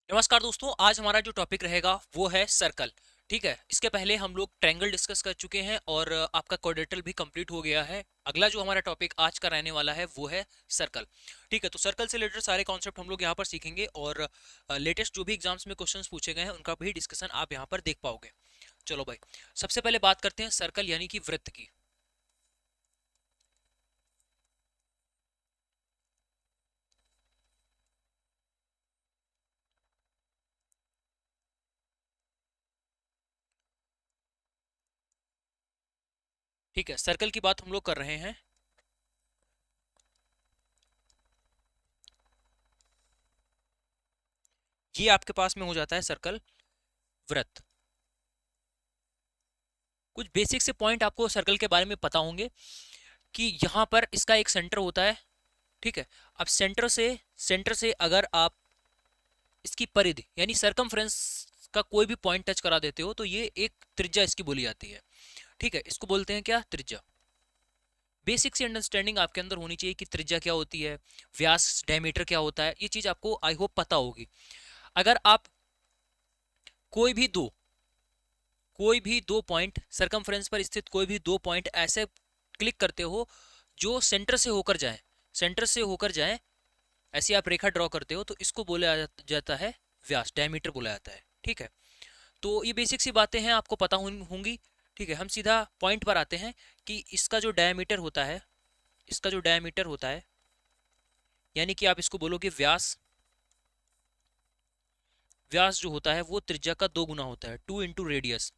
नमस्कार दोस्तों, आज हमारा जो टॉपिक रहेगा वो है सर्कल। ठीक है, इसके पहले हम लोग ट्रायंगल डिस्कस कर चुके हैं और आपका क्वाड्रेटल भी कंप्लीट हो गया है। अगला जो हमारा टॉपिक आज का रहने वाला है वो है सर्कल। ठीक है, तो सर्कल से रिलेटेड सारे कॉन्सेप्ट हम लोग यहाँ पर सीखेंगे और लेटेस्ट जो भी एग्जाम्स में क्वेश्चंस पूछे गए हैं उनका भी डिस्कशन आप यहाँ पर देख पाओगे। चलो भाई, सबसे पहले बात करते हैं सर्कल यानी कि वृत्त की। ठीक है, सर्कल की बात हम लोग कर रहे हैं। ये आपके पास में हो जाता है सर्कल, वृत्त। कुछ बेसिक से पॉइंट आपको सर्कल के बारे में पता होंगे कि यहाँ पर इसका एक सेंटर होता है। ठीक है, अब सेंटर से अगर आप इसकी परिधि यानी सरकमफ्रेंस का कोई भी पॉइंट टच करा देते हो तो ये एक त्रिज्या इसकी बोली जाती है। ठीक है, इसको बोलते हैं क्या, त्रिज्या। बेसिक सी अंडरस्टैंडिंग आपके अंदर होनी चाहिए कि त्रिज्या क्या होती है, व्यास डायमीटर क्या होता है, ये चीज आपको आई होप पता होगी। अगर आप कोई भी दो कोई भी दो पॉइंट सरकमफ्रेंस पर स्थित कोई भी दो पॉइंट ऐसे क्लिक करते हो जो सेंटर से होकर जाए, ऐसी आप रेखा ड्रॉ करते हो तो इसको बोला जाता है व्यास, डायमीटर बोला जाता है। ठीक है, तो ये बेसिक सी बातें हैं, आपको पता होंगी। ठीक है, हम सीधा पॉइंट पर आते हैं कि इसका जो डायमीटर होता है यानी कि आप इसको बोलोगे व्यास। व्यास जो होता है वो त्रिज्या का 2 गुना होता है, 2 × रेडियस।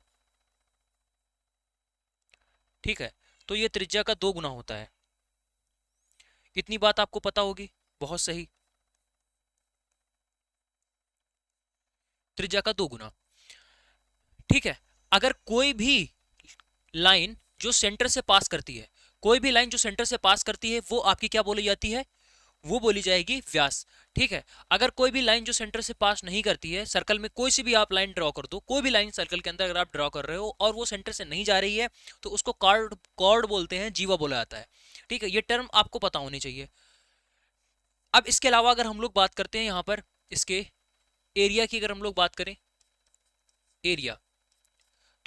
ठीक है, तो ये त्रिज्या का 2 गुना होता है। इतनी बात आपको पता होगी, बहुत सही। त्रिज्या का 2 गुना। ठीक है, अगर कोई भी लाइन जो सेंटर से पास करती है वो आपकी क्या बोली जाती है, वो बोली जाएगी व्यास। ठीक है, अगर कोई भी लाइन जो सेंटर से पास नहीं करती है, सर्कल में कोई सी भी आप लाइन ड्रॉ कर दो, कोई भी लाइन सर्कल के अंदर अगर आप ड्रॉ कर रहे हो और वो सेंटर से नहीं जा रही है तो उसको कॉर्ड कॉर्ड बोलते हैं, जीवा बोला जाता है। ठीक है, ये टर्म आपको पता होनी चाहिए। अब इसके अलावा अगर हम लोग बात करते हैं यहाँ पर इसके एरिया की, अगर हम लोग बात करें एरिया,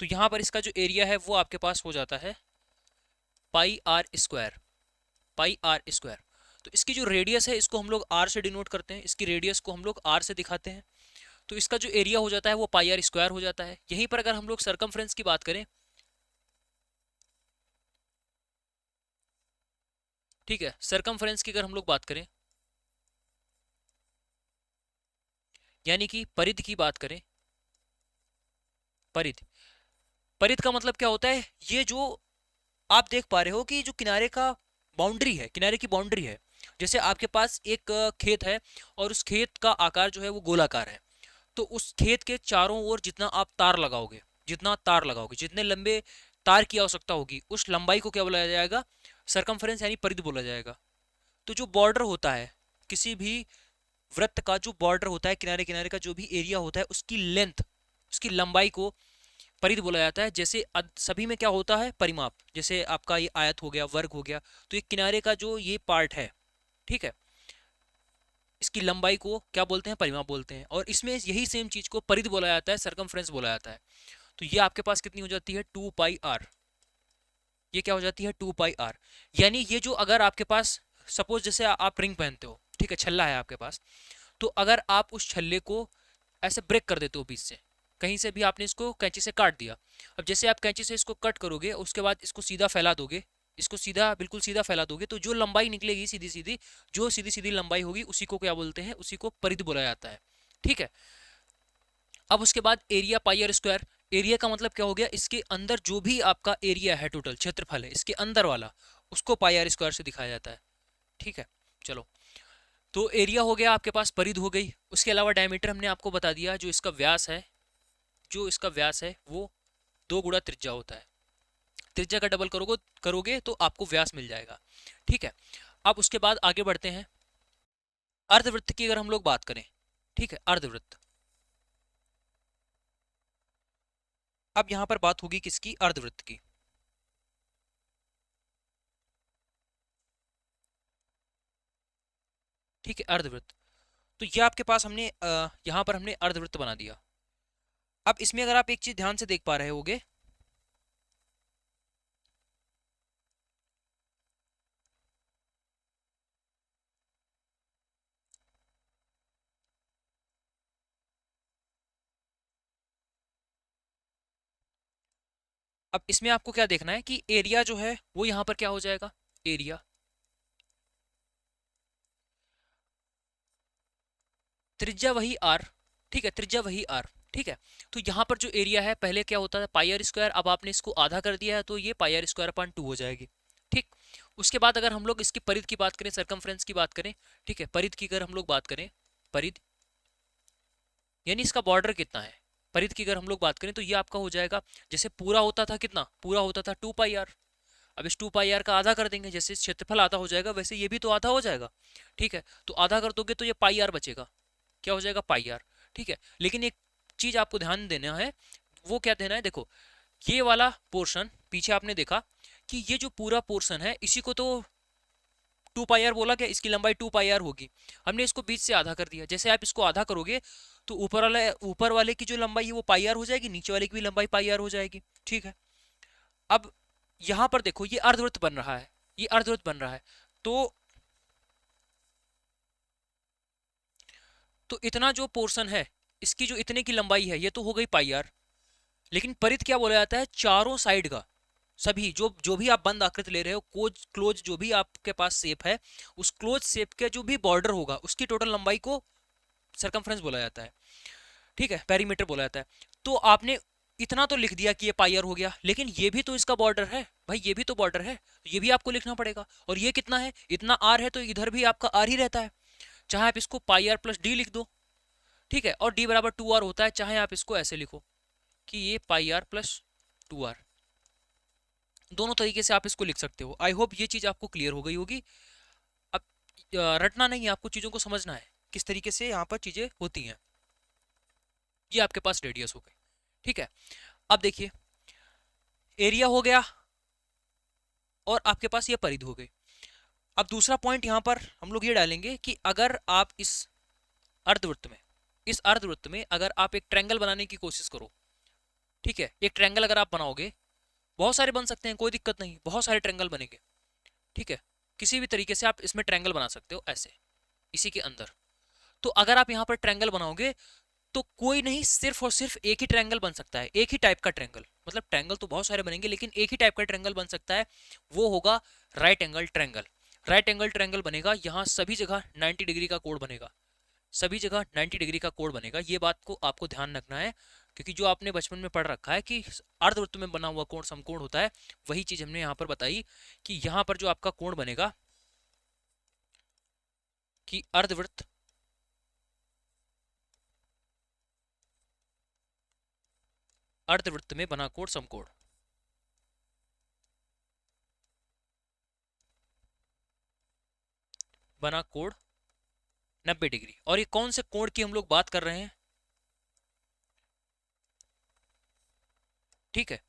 तो यहाँ पर इसका जो एरिया है वो आपके पास हो जाता है पाई आर स्क्वायर। तो इसकी जो रेडियस है इसको हम लोग आर से डिनोट करते हैं, इसकी रेडियस को हम लोग आर से दिखाते हैं। तो इसका जो एरिया हो जाता है वो पाई आर स्क्वायर हो जाता है। यहीं पर अगर हम लोग सरकमफ्रेंस की बात करें, ठीक है, सरकमफ्रेंस की अगर हम लोग बात करें यानी कि परिधि की बात करें, परिधि परिधि का मतलब क्या होता है, ये जो आप देख पा रहे हो कि जो किनारे की बाउंड्री है। जैसे आपके पास एक खेत है और उस खेत का आकार जो है वो गोलाकार है, तो उस खेत के चारों ओर जितना तार लगाओगे, जितने लंबे तार की आवश्यकता होगी उस लंबाई को क्या बोला जाएगा, सरकमफ्रेंस यानी परिधि बोला जाएगा। तो जो बॉर्डर होता है किसी भी वृत्त का, जो बॉर्डर होता है, किनारे किनारे का जो भी एरिया होता है, उसकी लेंथ, उसकी लंबाई को परिधि बोला जाता है। जैसे सभी में क्या होता है, परिमाप। जैसे आपका ये आयत हो गया, वर्ग हो गया, तो ये किनारे का जो ये पार्ट है, ठीक है, इसकी लंबाई को क्या बोलते हैं, परिमाप बोलते हैं। और इसमें यही सेम चीज को परिधि बोला जाता है, सरकमफ्रेंस बोला जाता है। तो ये आपके पास कितनी हो जाती है, 2 पाई आर। ये क्या हो जाती है, 2 पाई आर। यानी ये जो, अगर आपके पास सपोज जैसे आप रिंग पहनते हो, ठीक है, छल्ला है आपके पास, तो अगर आप उस छल्ले को ऐसे ब्रेक कर देते हो बीच से, कहीं से भी आपने इसको कैंची से काट दिया, अब जैसे आप कैंची से इसको कट करोगे उसके बाद इसको सीधा फैला दोगे, इसको सीधा, बिल्कुल सीधा फैला दोगे, तो जो लंबाई निकलेगी सीधी सीधी, जो सीधी सीधी लंबाई होगी उसी को क्या बोलते हैं, उसी को परिधि बोला जाता है। ठीक है, अब उसके बाद area pi are square. Area का मतलब क्या हो गया, इसके अंदर जो भी आपका एरिया है, टोटल क्षेत्रफल है इसके अंदर वाला, उसको पाई आर स्क्वायर से दिखाया जाता है। ठीक है, चलो, तो एरिया हो गया आपके पास, परिधि हो गई। उसके अलावा डायमीटर हमने आपको बता दिया, जो इसका व्यास है वो 2 गुणा त्रिज्या होता है। त्रिज्या का डबल करोगे करोगे तो आपको व्यास मिल जाएगा। ठीक है, अब उसके बाद आगे बढ़ते हैं। अर्धवृत्त की अगर हम लोग बात करें, ठीक है, अर्धवृत्त। अब यहां पर बात होगी किसकी, अर्धवृत्त की। ठीक है, अर्धवृत्त। तो ये आपके पास हमने यहाँ पर हमने अर्धवृत्त बना दिया। अब इसमें अगर आप एक चीज ध्यान से देख पा रहे होगे, अब इसमें आपको क्या देखना है कि एरिया जो है वो यहाँ पर क्या हो जाएगा, एरिया, त्रिज्या वही आर, ठीक है, त्रिज्या वही आर, ठीक है। तो यहाँ पर जो एरिया है पहले क्या होता था पाई आर स्क्वायर, अब आपने इसको आधा कर दिया है तो ये पाई आर स्क्वायर अपॉन 2 हो जाएगी, ठीक। उसके बाद अगर हम लोग इसकी परिध की बात करें, सरकमफ्रेंस की बात करें, ठीक है, परिध की अगर हम लोग बात करें, परिध यानी इसका बॉर्डर कितना है, परिध की अगर हम लोग बात करें तो ये आपका हो जाएगा, जैसे पूरा होता था कितना, पूरा होता था 2 पाई आर, अब इस 2 पाई आर का आधा कर देंगे, जैसे इस क्षेत्रफल आधा हो जाएगा वैसे ये भी तो आधा हो जाएगा, ठीक है। तो आधा कर दोगे तो ये पाई आर बचेगा, क्या हो जाएगा, पाई आर, ठीक है। लेकिन एक चीज आपको ध्यान देना है, वो क्या देना है, देखो ये वाला पोर्शन पीछे आपने देखा कि ये जो पूरा पोर्शन है इसी को तो 2 पाई आर बोला, क्या इसकी लंबाई 2 पाई आर होगी, हमने इसको बीच से आधा कर दिया, जैसे आप इसको आधा करोगे तो ऊपर वाले की जो लंबाई है वो पाई आर हो जाएगी, नीचे वाले की भी लंबाई पाई आर हो जाएगी, ठीक है। अब यहां पर देखो ये अर्धवृत्त बन रहा है, ये अर्धवृत्त बन रहा है, तो इतना जो पोर्शन है इसकी जो इतने की लंबाई है ये तो हो गई पाई आर, लेकिन परिध क्या बोला जाता है, चारों साइड का, सभी जो जो भी आप बंद आकृति ले रहे हो, क्लोज क्लोज जो भी आपके पास शेप है, उस क्लोज शेप के जो भी बॉर्डर होगा उसकी टोटल लंबाई को सरकमफ्रेंस बोला जाता है, ठीक है, पेरीमीटर बोला जाता है। तो आपने इतना तो लिख दिया कि ये पाई आर हो गया, लेकिन ये भी तो इसका बॉर्डर है भाई, ये भी तो बॉर्डर है, ये भी आपको लिखना पड़ेगा, और ये कितना है, इतना आर है, तो इधर भी आपका आर ही रहता है, चाहे आप इसको पाई आर प्लस डी लिख दो, ठीक है, और डी बराबर 2 आर होता है, चाहे आप इसको ऐसे लिखो कि ये पाई आर प्लस 2 आर, दोनों तरीके से आप इसको लिख सकते हो। आई होप ये चीज आपको क्लियर हो गई होगी। अब रटना नहीं है, आपको चीजों को समझना है किस तरीके से यहाँ पर चीजें होती हैं। ये आपके पास रेडियस हो गई, ठीक है। अब देखिए एरिया हो गया और आपके पास ये परिध हो गई। अब दूसरा पॉइंट यहाँ पर हम लोग ये डालेंगे कि अगर आप अर्धवृत्त में इस अर्धवृत्त में अगर आप एक ट्रायंगल बनाने की कोशिश करो, ठीक है, एक ट्रायंगल अगर आप बनाओगे, बहुत सारे बन सकते हैं, कोई दिक्कत नहीं, बहुत सारे ट्रायंगल बनेंगे, ठीक है, किसी भी तरीके से आप इसमें ट्रायंगल बना सकते हो ऐसे, इसी के अंदर। तो अगर आप यहाँ पर ट्रायंगल बनाओगे तो कोई नहीं, सिर्फ और सिर्फ एक ही ट्रायंगल बन सकता है, एक ही टाइप का ट्रायंगल, मतलब ट्रायंगल तो बहुत सारे बनेंगे लेकिन एक ही टाइप का ट्रायंगल बन सकता है, वो होगा right angle triangle. Right angle triangle बनेगा, यहाँ सभी जगह 90 डिग्री का कोण बनेगा, सभी जगह 90 डिग्री का कोण बनेगा, ये बात को आपको ध्यान रखना है, क्योंकि जो आपने बचपन में पढ़ रखा है कि अर्धवृत्त में बना हुआ कोण समकोण होता है, वही चीज हमने यहाँ पर बताई कि यहाँ पर जो आपका कोण बनेगा कि अर्धवृत्त अर्धवृत्त में बना कोण समकोण, बना कोण 90 डिग्री। और ये कौन से कोण की हम लोग बात कर रहे हैं, ठीक है,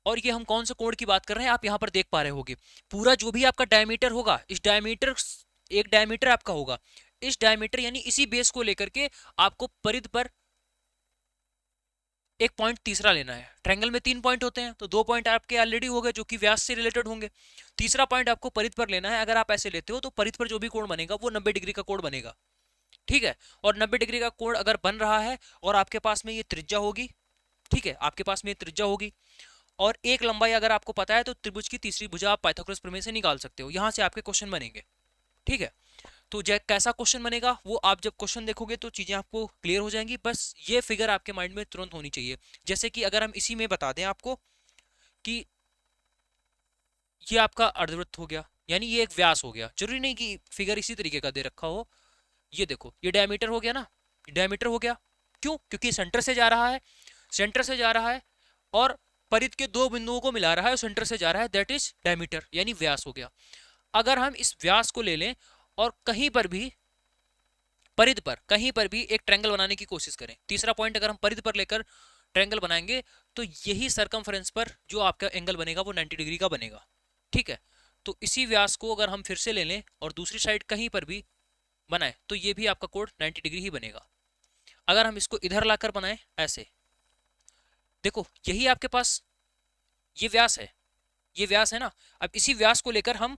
और ये हम कौन से कोण की बात कर रहे हैं आप यहां पर देख पा रहे होगे, पूरा जो भी आपका डायमीटर होगा, इस डायमीटर, एक डायमीटर आपका होगा, इस डायमीटर यानी इसी बेस को लेकर के आपको परिध पर एक पॉइंट तीसरा लेना है। ट्रायंगल में 3 पॉइंट होते हैं, तो 2 पॉइंट आपके ऑलरेडी हो गए जो कि व्यास से रिलेटेड होंगे, तीसरा पॉइंट आपको परिध पर लेना है। अगर आप ऐसे लेते हो तो परिध पर जो भी कोण बनेगा वो 90 डिग्री का कोण बनेगा, ठीक है। और 90 डिग्री का कोण अगर बन रहा है और आपके पास में ये त्रिज्या होगी, ठीक है, आपके पास में त्रिज्या होगी और एक लंबाई अगर आपको पता है तो त्रिभुज की तीसरी भुजा आप पाइथागोरस प्रमेय से निकाल सकते हो, यहां से आपके क्वेश्चन बनेंगे, ठीक है। तो कैसा क्वेश्चन बनेगा वो आप जब क्वेश्चन देखोगे तो चीजें आपको क्लियर हो जाएंगी, बस ये फिगर आपके माइंड में तुरंत होनी चाहिए। जैसे कि अगर हम इसी में बता दें आपको कि ये आपका अर्धवृत्त हो गया, यानी ये एक व्यास हो गया, जरूरी नहीं कि फिगर इसी तरीके का दे रखा हो, ये देखो ये डायमीटर हो गया ना, डायमीटर हो गया, क्यों, क्योंकि सेंटर से जा रहा है, सेंटर से जा रहा है और परिध के दो बिंदुओं को मिला रहा है और सेंटर से जा रहा है, दैट इज डायमीटर यानी व्यास हो गया। अगर हम इस व्यास को ले लें और कहीं पर भी परिध पर कहीं पर भी एक ट्रायंगल बनाने की कोशिश करें, तीसरा पॉइंट अगर हम परिध पर लेकर ट्रायंगल बनाएंगे तो यही सरकमफ्रेंस पर जो आपका एंगल बनेगा वो 90 डिग्री का बनेगा, ठीक है। तो इसी व्यास को अगर हम फिर से ले लें और दूसरी साइड कहीं पर भी बनाए तो ये भी आपका कोण 90 डिग्री ही बनेगा। अगर हम इसको इधर लाकर बनाए ऐसे, देखो यही आपके पास ये व्यास है, ये व्यास है ना। अब इसी व्यास को लेकर हम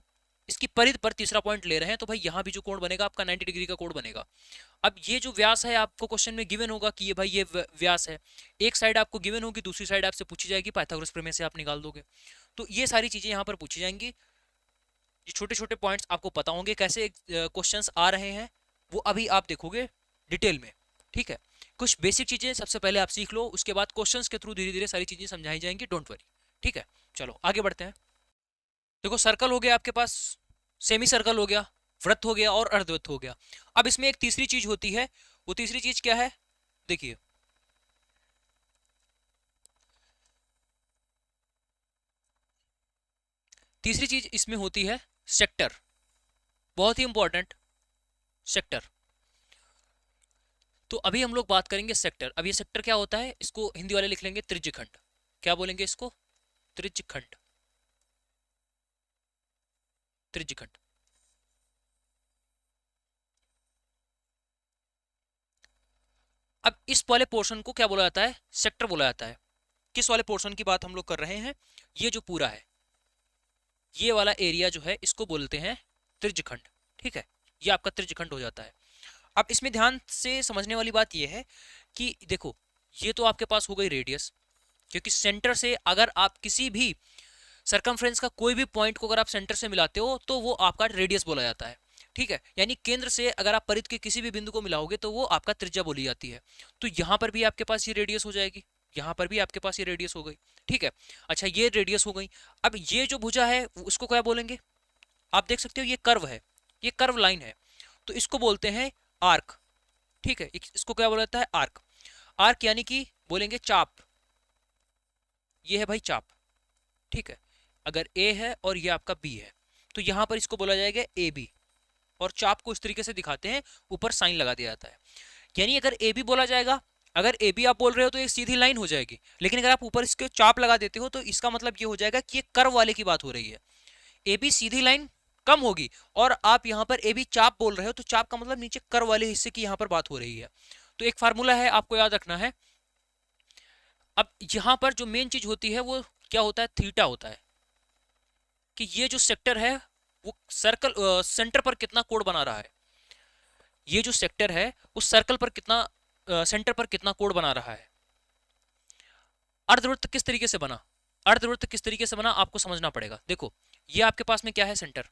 इसकी परिधि पर तीसरा पॉइंट ले रहे हैं, तो भाई यहां भी जो कोण बनेगा आपका 90 डिग्री का कोण बनेगा। अब ये जो व्यास है आपको क्वेश्चन में गिवन होगा कि ये भाई ये व्यास है, एक साइड आपको गिवन होगी, दूसरी साइड आपसे पूछी जाएगी, पाइथागोरस प्रमेय से आप निकाल दोगे। तो ये सारी चीजें यहाँ पर पूछी जाएंगी। ये छोटे छोटे पॉइंट्स आपको पता होंगे कैसे क्वेश्चंस आ रहे हैं, वो अभी आप देखोगे डिटेल में, ठीक है। कुछ बेसिक चीजें सबसे पहले आप सीख लो, उसके बाद क्वेश्चंस के थ्रू धीरे धीरे सारी चीजें समझाई जाएंगी, डोंट वरी, ठीक है। चलो आगे बढ़ते हैं। देखो सर्कल हो गया आपके पास, सेमी सर्कल हो गया, वृत्त हो गया और अर्धवृत्त हो गया। अब इसमें एक तीसरी चीज होती है, वो तीसरी चीज क्या है, देखिए तीसरी चीज इसमें होती है सेक्टर, बहुत ही इंपॉर्टेंट सेक्टर। तो अभी हम लोग बात करेंगे सेक्टर। अब ये सेक्टर क्या होता है, इसको हिंदी वाले लिख लेंगे त्रिज्यखंड। क्या बोलेंगे इसको, त्रिज्यखंड, त्रिज्यखंड। अब इस वाले पोर्शन को क्या बोला जाता है, सेक्टर बोला जाता है। किस वाले पोर्शन की बात हम लोग कर रहे हैं, ये जो पूरा है, ये वाला एरिया जो है इसको बोलते हैं त्रिज्यखंड, ठीक है। ये आपका त्रिज्यखंड हो जाता है। अब इसमें ध्यान से समझने वाली बात ये है कि देखो ये तो आपके पास हो गई रेडियस, क्योंकि सेंटर से अगर आप किसी भी सरकमफ्रेंस का कोई भी पॉइंट को अगर आप सेंटर से मिलाते हो तो वो आपका रेडियस बोला जाता है, ठीक है। यानी केंद्र से अगर आप परिधि के किसी भी बिंदु को मिलाओगे तो वो आपका त्रिज्या बोली जाती है। तो यहाँ पर भी आपके पास ये रेडियस हो जाएगी, यहाँ पर भी आपके पास ये रेडियस हो गई, ठीक है। अच्छा ये रेडियस हो गई। अब ये जो भुजा है उसको क्या बोलेंगे, आप देख सकते हो ये कर्व है, ये कर्व लाइन है, तो इसको बोलते हैं आर्क, ठीक है। इसको क्या बोला जाता है, आर्क। आर्क यानी कि बोलेंगे चाप, ये है भाई चाप, ठीक है। अगर ए है और ये आपका बी है तो यहां पर इसको बोला जाएगा ए बी, और चाप को इस तरीके से दिखाते हैं, ऊपर साइन लगा दिया जाता है। यानी अगर ए बी बोला जाएगा, अगर ए बी आप बोल रहे हो तो एक सीधी लाइन हो जाएगी, लेकिन अगर आप ऊपर इसके चाप लगा देते हो तो इसका मतलब ये हो जाएगा कि ये कर्व वाले की बात हो रही है। ए बी सीधी लाइन कम होगी, और आप यहाँ पर ए बी चाप बोल रहे हो तो चाप का मतलब नीचे कर्व वाले हिस्से की यहाँ पर बात हो रही है। तो एक फार्मूला है आपको याद रखना है। अब यहाँ पर जो मेन चीज होती है वो क्या होता है, थीटा होता है, कि ये जो सेक्टर है वो सर्कल सेंटर पर कितना कोण बना रहा है। ये जो सेक्टर है उस सर्कल पर कितना सेंटर पर कितना कोण बना रहा है। अर्धवृत्त किस तरीके से बना, अर्धवृत्त किस तरीके से बना आपको समझना पड़ेगा। देखो ये आपके पास में क्या है, सेंटर।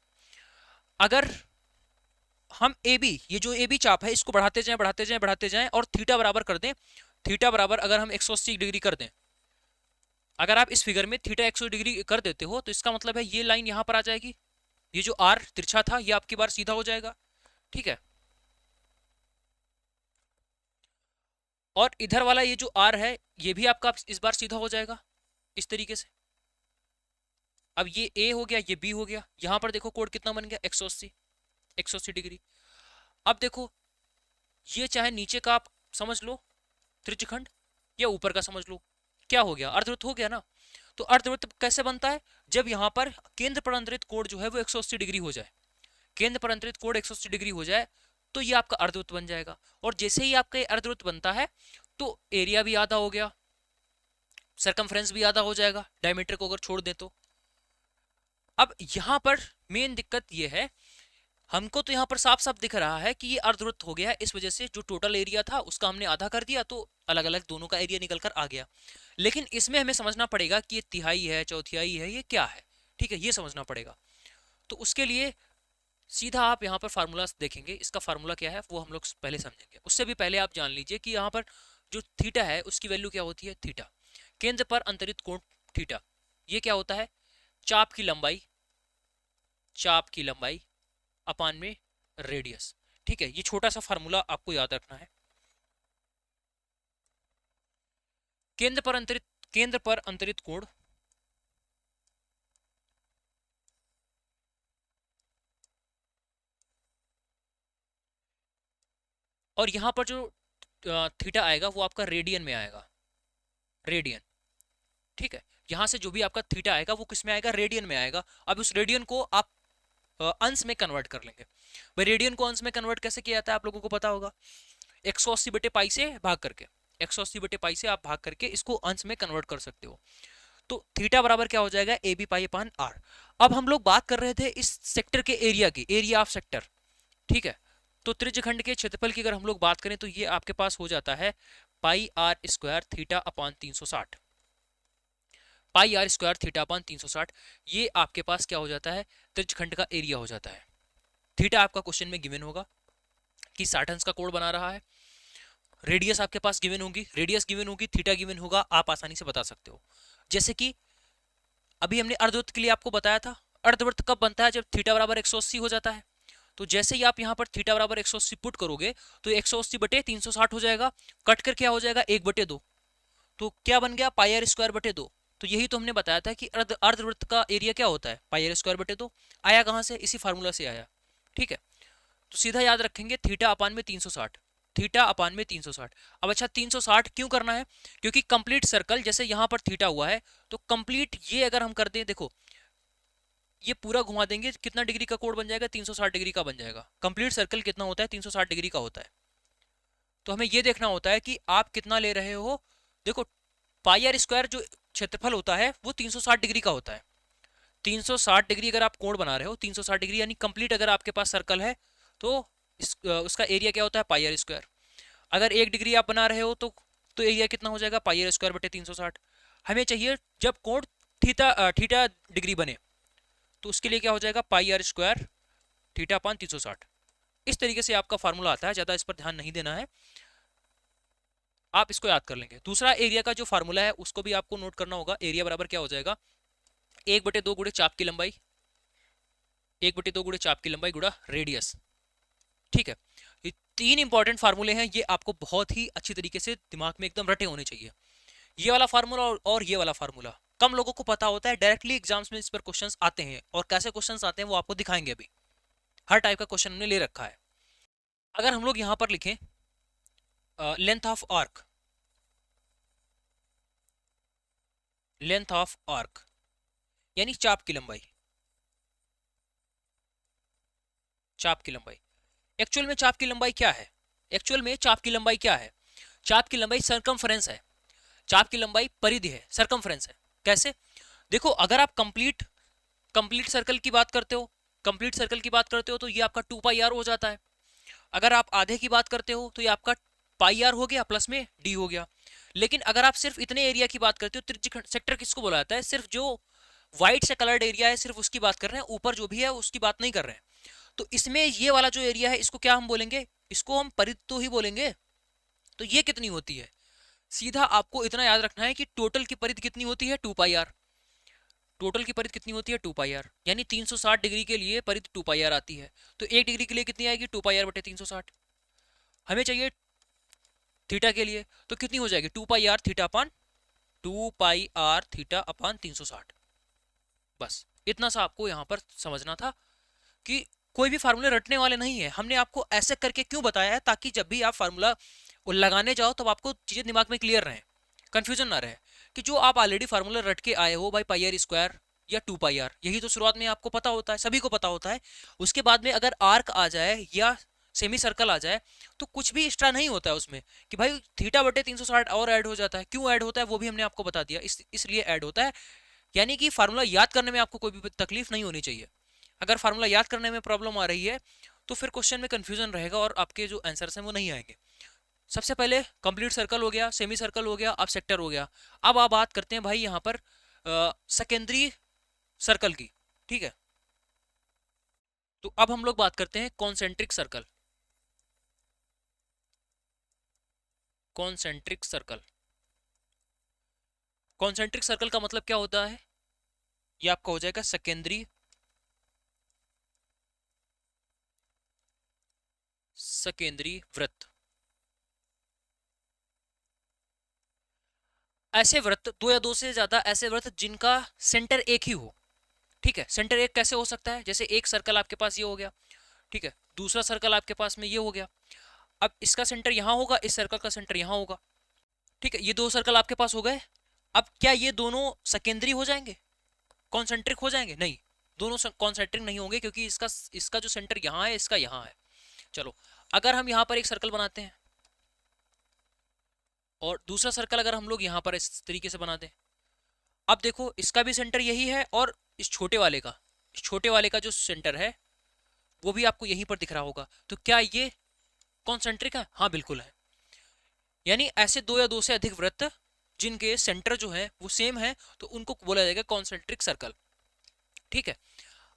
अगर हम ए बी, ये जो ए बी चाप है इसको बढ़ाते जाएं बढ़ाते जाएं बढ़ाते जाएं और थीटा बराबर कर दें, थीटा बराबर अगर हम 180 डिग्री कर दें, अगर आप इस फिगर में थीटा 180 डिग्री कर देते हो तो इसका मतलब है ये लाइन यहां पर आ जाएगी, ये जो आर तिरछा था ये आपकी बार सीधा हो जाएगा, ठीक है। और इधर वाला ये जो आर है ये भी आपका इस बार सीधा हो जाएगा इस तरीके से। अब ये ए हो गया, ये बी हो गया, यहां पर देखो कोण कितना बन गया, 180 डिग्री। अब देखो ये चाहे नीचे का आप समझ लो त्रिज्यखंड, या ऊपर का समझ लो, क्या हो गया, अर्धवृत्त हो गया ना। तो अर्धवृत्त कैसे बनता है, जब यहाँ पर केंद्र पर अंतरित कोण जो है वो 180 डिग्री हो जाए, केंद्र पर अंतरित कोण 180 डिग्री हो जाए तो ये आपका अर्धवृत्त बन जाएगा। और जैसे ही आपका ये अर्धवृत्त बनता है तो एरिया भी आधा हो गया, सरकमफ्रेंस भी आधा हो जाएगा, डायमीटर को अगर छोड़ दें तो। अब यहां पर मेन दिक्कत ये है, हमको तो यहाँ पर साफ साफ दिख रहा है कि ये अर्धवृत्त हो गया, इस वजह से जो टोटल एरिया था उसका हमने आधा कर दिया तो अलग अलग दोनों का एरिया निकल कर आ गया। लेकिन इसमें हमें समझना पड़ेगा कि ये तिहाई है, चौथाई है, ये क्या है, ठीक है, ये समझना पड़ेगा। तो उसके लिए सीधा आप यहाँ पर फार्मूला देखेंगे, इसका फार्मूला क्या है वो हम लोग पहले समझेंगे। उससे भी पहले आप जान लीजिए कि यहाँ पर जो थीटा है उसकी वैल्यू क्या होती है, थीटा केंद्र पर अंतरित कोण थीटा, ये क्या होता है, चाप की लंबाई, चाप की लंबाई अपान में रेडियस, ठीक है। ये छोटा सा फार्मूला आपको याद रखना है। केंद्र पर अंतरित कोण और यहां पर जो थीटा आएगा वो आपका रेडियन में आएगा, रेडियन, ठीक है। यहां से जो भी आपका थीटा आएगा वो किस में आएगा, रेडियन में आएगा। अब उस रेडियन को आप अंश में कन्वर्ट कर लेंगे। भाई रेडियन को अंश में कन्वर्ट कैसे किया जाता है आप लोगों को पता होगा, 180 बटे पाई से भाग करके, 180 बटे पाई से आप भाग करके इसको अंश में कन्वर्ट कर सकते हो। तो थीटा बराबर क्या हो जाएगा, A B pi upon R. अब हम लोग बात कर रहे थे इस सेक्टर के एरिया की, एरिया ऑफ सेक्टर, ठीक है। तो त्रिज्यखंड के क्षेत्रफल की अगर हम लोग बात करें तो ये आपके पास हो जाता है pi are square theta upon 360, pi are square theta upon 360। ये आपके पास क्या हो जाता है, त्रिज्यखंड का एरिया हो जाता है। थीटा आपका क्वेश्चन में गिवन होगा कि 60 अंश का कोण बना रहा है, रेडियस आपके पास गिवन होगी, रेडियस गिवन होगी, थीटा गिवन होगा, आप आसानी से बता सकते हो। जैसे कि अभी हमने अर्धवृत्त के लिए आपको बताया था, अर्धवृत्त कब बनता है, जब थीटा बराबर 180 हो जाता है। तो जैसे ही आप यहाँ पर थीटा बराबर 180 पुट करोगे तो 180 बटे 360 हो जाएगा, कट कर क्या हो जाएगा 1/2, तो क्या बन गया पाई आर स्क्वायर बटे 2। तो यही तो हमने बताया था कि अर्धवृत्त का एरिया क्या होता है, पाई आर स्क्वायर बटे 2। आया कहाँ से, इसी फार्मूला से आया, ठीक है। तो सीधा याद रखेंगे थीटा अपान में 360, थीटा अपान में 360। अब अच्छा 360 क्यों करना है, क्योंकि कंप्लीट सर्कल, जैसे यहाँ पर थीटा हुआ है तो कंप्लीट ये अगर हम कर दें, देखो ये पूरा घुमा देंगे, कितना डिग्री का कोण बन जाएगा, 360 डिग्री का बन जाएगा। कंप्लीट सर्कल कितना होता है, 360 डिग्री का होता है। तो हमें ये देखना होता है कि आप कितना ले रहे हो। देखो पाई आर स्क्वायर जो क्षेत्रफल होता है वो 360 डिग्री का होता है। 360 डिग्री अगर आप कोण बना रहे हो, 360 डिग्री यानी कंप्लीट अगर आपके पास सर्कल है तो उसका एरिया क्या होता है, पाई आर स्क्वायर। अगर 1 डिग्री आप बना रहे हो तो एरिया कितना हो जाएगा, पाई आर स्क्वायर बटे 360। हमें चाहिए जब कोण थीटा डिग्री बने तो उसके लिए क्या हो जाएगा, पाई आर स्क्वायर थीटा अपान 360। इस तरीके से आपका फार्मूला आता है, ज्यादा इस पर ध्यान नहीं देना है, आप इसको याद कर लेंगे। दूसरा एरिया का जो फार्मूला है उसको भी आपको नोट करना होगा। एरिया बराबर क्या हो जाएगा, 1/2 गुणे चाप की लंबाई, 1/2 गुणे चाप की लंबाई गुणा रेडियस, ठीक है। ये 3 इंपॉर्टेंट फार्मूले हैं, ये आपको बहुत ही अच्छी तरीके से दिमाग में एकदम रटे होने चाहिए। ये वाला फार्मूला और ये वाला फार्मूला कम लोगों को पता होता है, डायरेक्टली एग्जाम्स में इस पर क्वेश्चंस आते हैं, और कैसे क्वेश्चंस आते हैं वो आपको दिखाएंगे। अभी हर टाइप का क्वेश्चन हमने ले रखा है। अगर हम लोग यहां पर लिखें length of arc, length of arc यानी चाप की लंबाई, चाप की लंबाई। एक्चुअल में चाप की लंबाई क्या है, एक्चुअल में चाप की लंबाई क्या है, चाप की लंबाई सर्कमफ्रेंस है, चाप की लंबाई परिधि है, सर्कमफ्रेंस है। कैसे, देखो अगर आप कंप्लीट सर्कल की बात करते हो, कंप्लीट सर्कल की बात करते हो तो ये आपका 2 पाई आर हो जाता है। अगर आप आधे की बात करते हो तो ये आपका पाई आर हो गया प्लस में डी हो गया। लेकिन अगर आप सिर्फ इतने एरिया की बात करते हो, त्रिज्यखंड सेक्टर किसको बोला जाता है, सिर्फ जो व्हाइट से कलर्ड एरिया है सिर्फ उसकी बात कर रहे हैं, ऊपर जो भी है उसकी बात नहीं कर रहे हैं। तो इसमें ये वाला जो एरिया है इसको क्या हम बोलेंगे, इसको हम परिधि तो ही बोलेंगे। तो ये कितनी होती है, सीधा आपको इतना याद रखना है कि टोटल की परिधि कितनी होती है, 2 पाई आर। टोटल की परिधि कितनी होती है, 2 पाई आर, यानी 360 डिग्री के लिए परिधि 2 पाई आर आती है। तो 1 डिग्री के लिए कितनी आएगी, 2 पाई आर बटे 360। हमें चाहिए थीटा के लिए तो कितनी हो जाएगी, 2 pi r theta upon 2 pi r theta upon 360। बस इतना सा आपको यहां पर समझना था कि कोई भी फार्मूले रटने वाले नहीं है। हमने आपको ऐसे करके क्यों बताया है, ताकि जब भी आप फार्मूला लगाने जाओ तब आपको चीजें दिमाग में क्लियर रहे, कंफ्यूजन ना रहे कि जो आप ऑलरेडी फार्मूला रट के आए हो, भाई पाई आर स्क्वायर या 2 पाई आर, यही तो शुरुआत में आपको पता होता है, सभी को पता होता है। उसके बाद में अगर आर्क आ जाए या सेमी सर्कल आ जाए तो कुछ भी एक्स्ट्रा नहीं होता है उसमें कि भाई थीटा बटे 360 और ऐड हो जाता है। क्यों ऐड होता है वो भी हमने आपको बता दिया, इसलिए ऐड होता है। यानी कि फार्मूला याद करने में आपको कोई भी तकलीफ नहीं होनी चाहिए। अगर फार्मूला याद करने में प्रॉब्लम आ रही है तो फिर क्वेश्चन में कंफ्यूजन रहेगा और आपके जो आंसर्स हैं वो नहीं आएंगे। सबसे पहले कंप्लीट सर्कल हो गया, सेमी सर्कल हो गया, अब सेक्टर हो गया। अब आप बात करते हैं भाई यहाँ पर सेकेंडरी सर्कल की, ठीक है। तो अब हम लोग बात करते हैं concentric circle, concentric circle. Concentric circle का मतलब क्या होता है, ये आपका हो जाएगा सेकेंडरी वृत्त। ऐसे वृत्त, दो या दो से ज्यादा ऐसे वृत्त जिनका सेंटर एक ही हो, ठीक है। सेंटर एक कैसे हो सकता है, जैसे एक सर्कल आपके पास ये हो गया, ठीक है, दूसरा सर्कल आपके पास में ये हो गया। अब इसका सेंटर यहां होगा, इस सर्कल का सेंटर यहां होगा, ठीक है। ये दो सर्कल आपके पास हो गए। अब क्या ये दोनों सेकेंडरी हो जाएंगे, कॉन्सेंट्रिक हो जाएंगे, नहीं, दोनों कॉन्सेंट्रिक नहीं होंगे क्योंकि इसका इसका जो सेंटर यहाँ है, इसका यहाँ है। चलो अगर हम यहाँ पर एक सर्कल बनाते हैं और दूसरा सर्कल अगर हम लोग यहाँ पर इस तरीके से बना दें, अब देखो इसका भी सेंटर यही है और इस छोटे वाले का जो सेंटर है वो भी आपको यहीं पर दिख रहा होगा। तो क्या ये कॉन्सेंट्रिक है? हाँ बिल्कुल है। यानी ऐसे दो या दो से अधिक वृत्त जिनके सेंटर जो है वो सेम है तो उनको बोला जाएगा कॉन्सेंट्रिक सर्कल। ठीक है।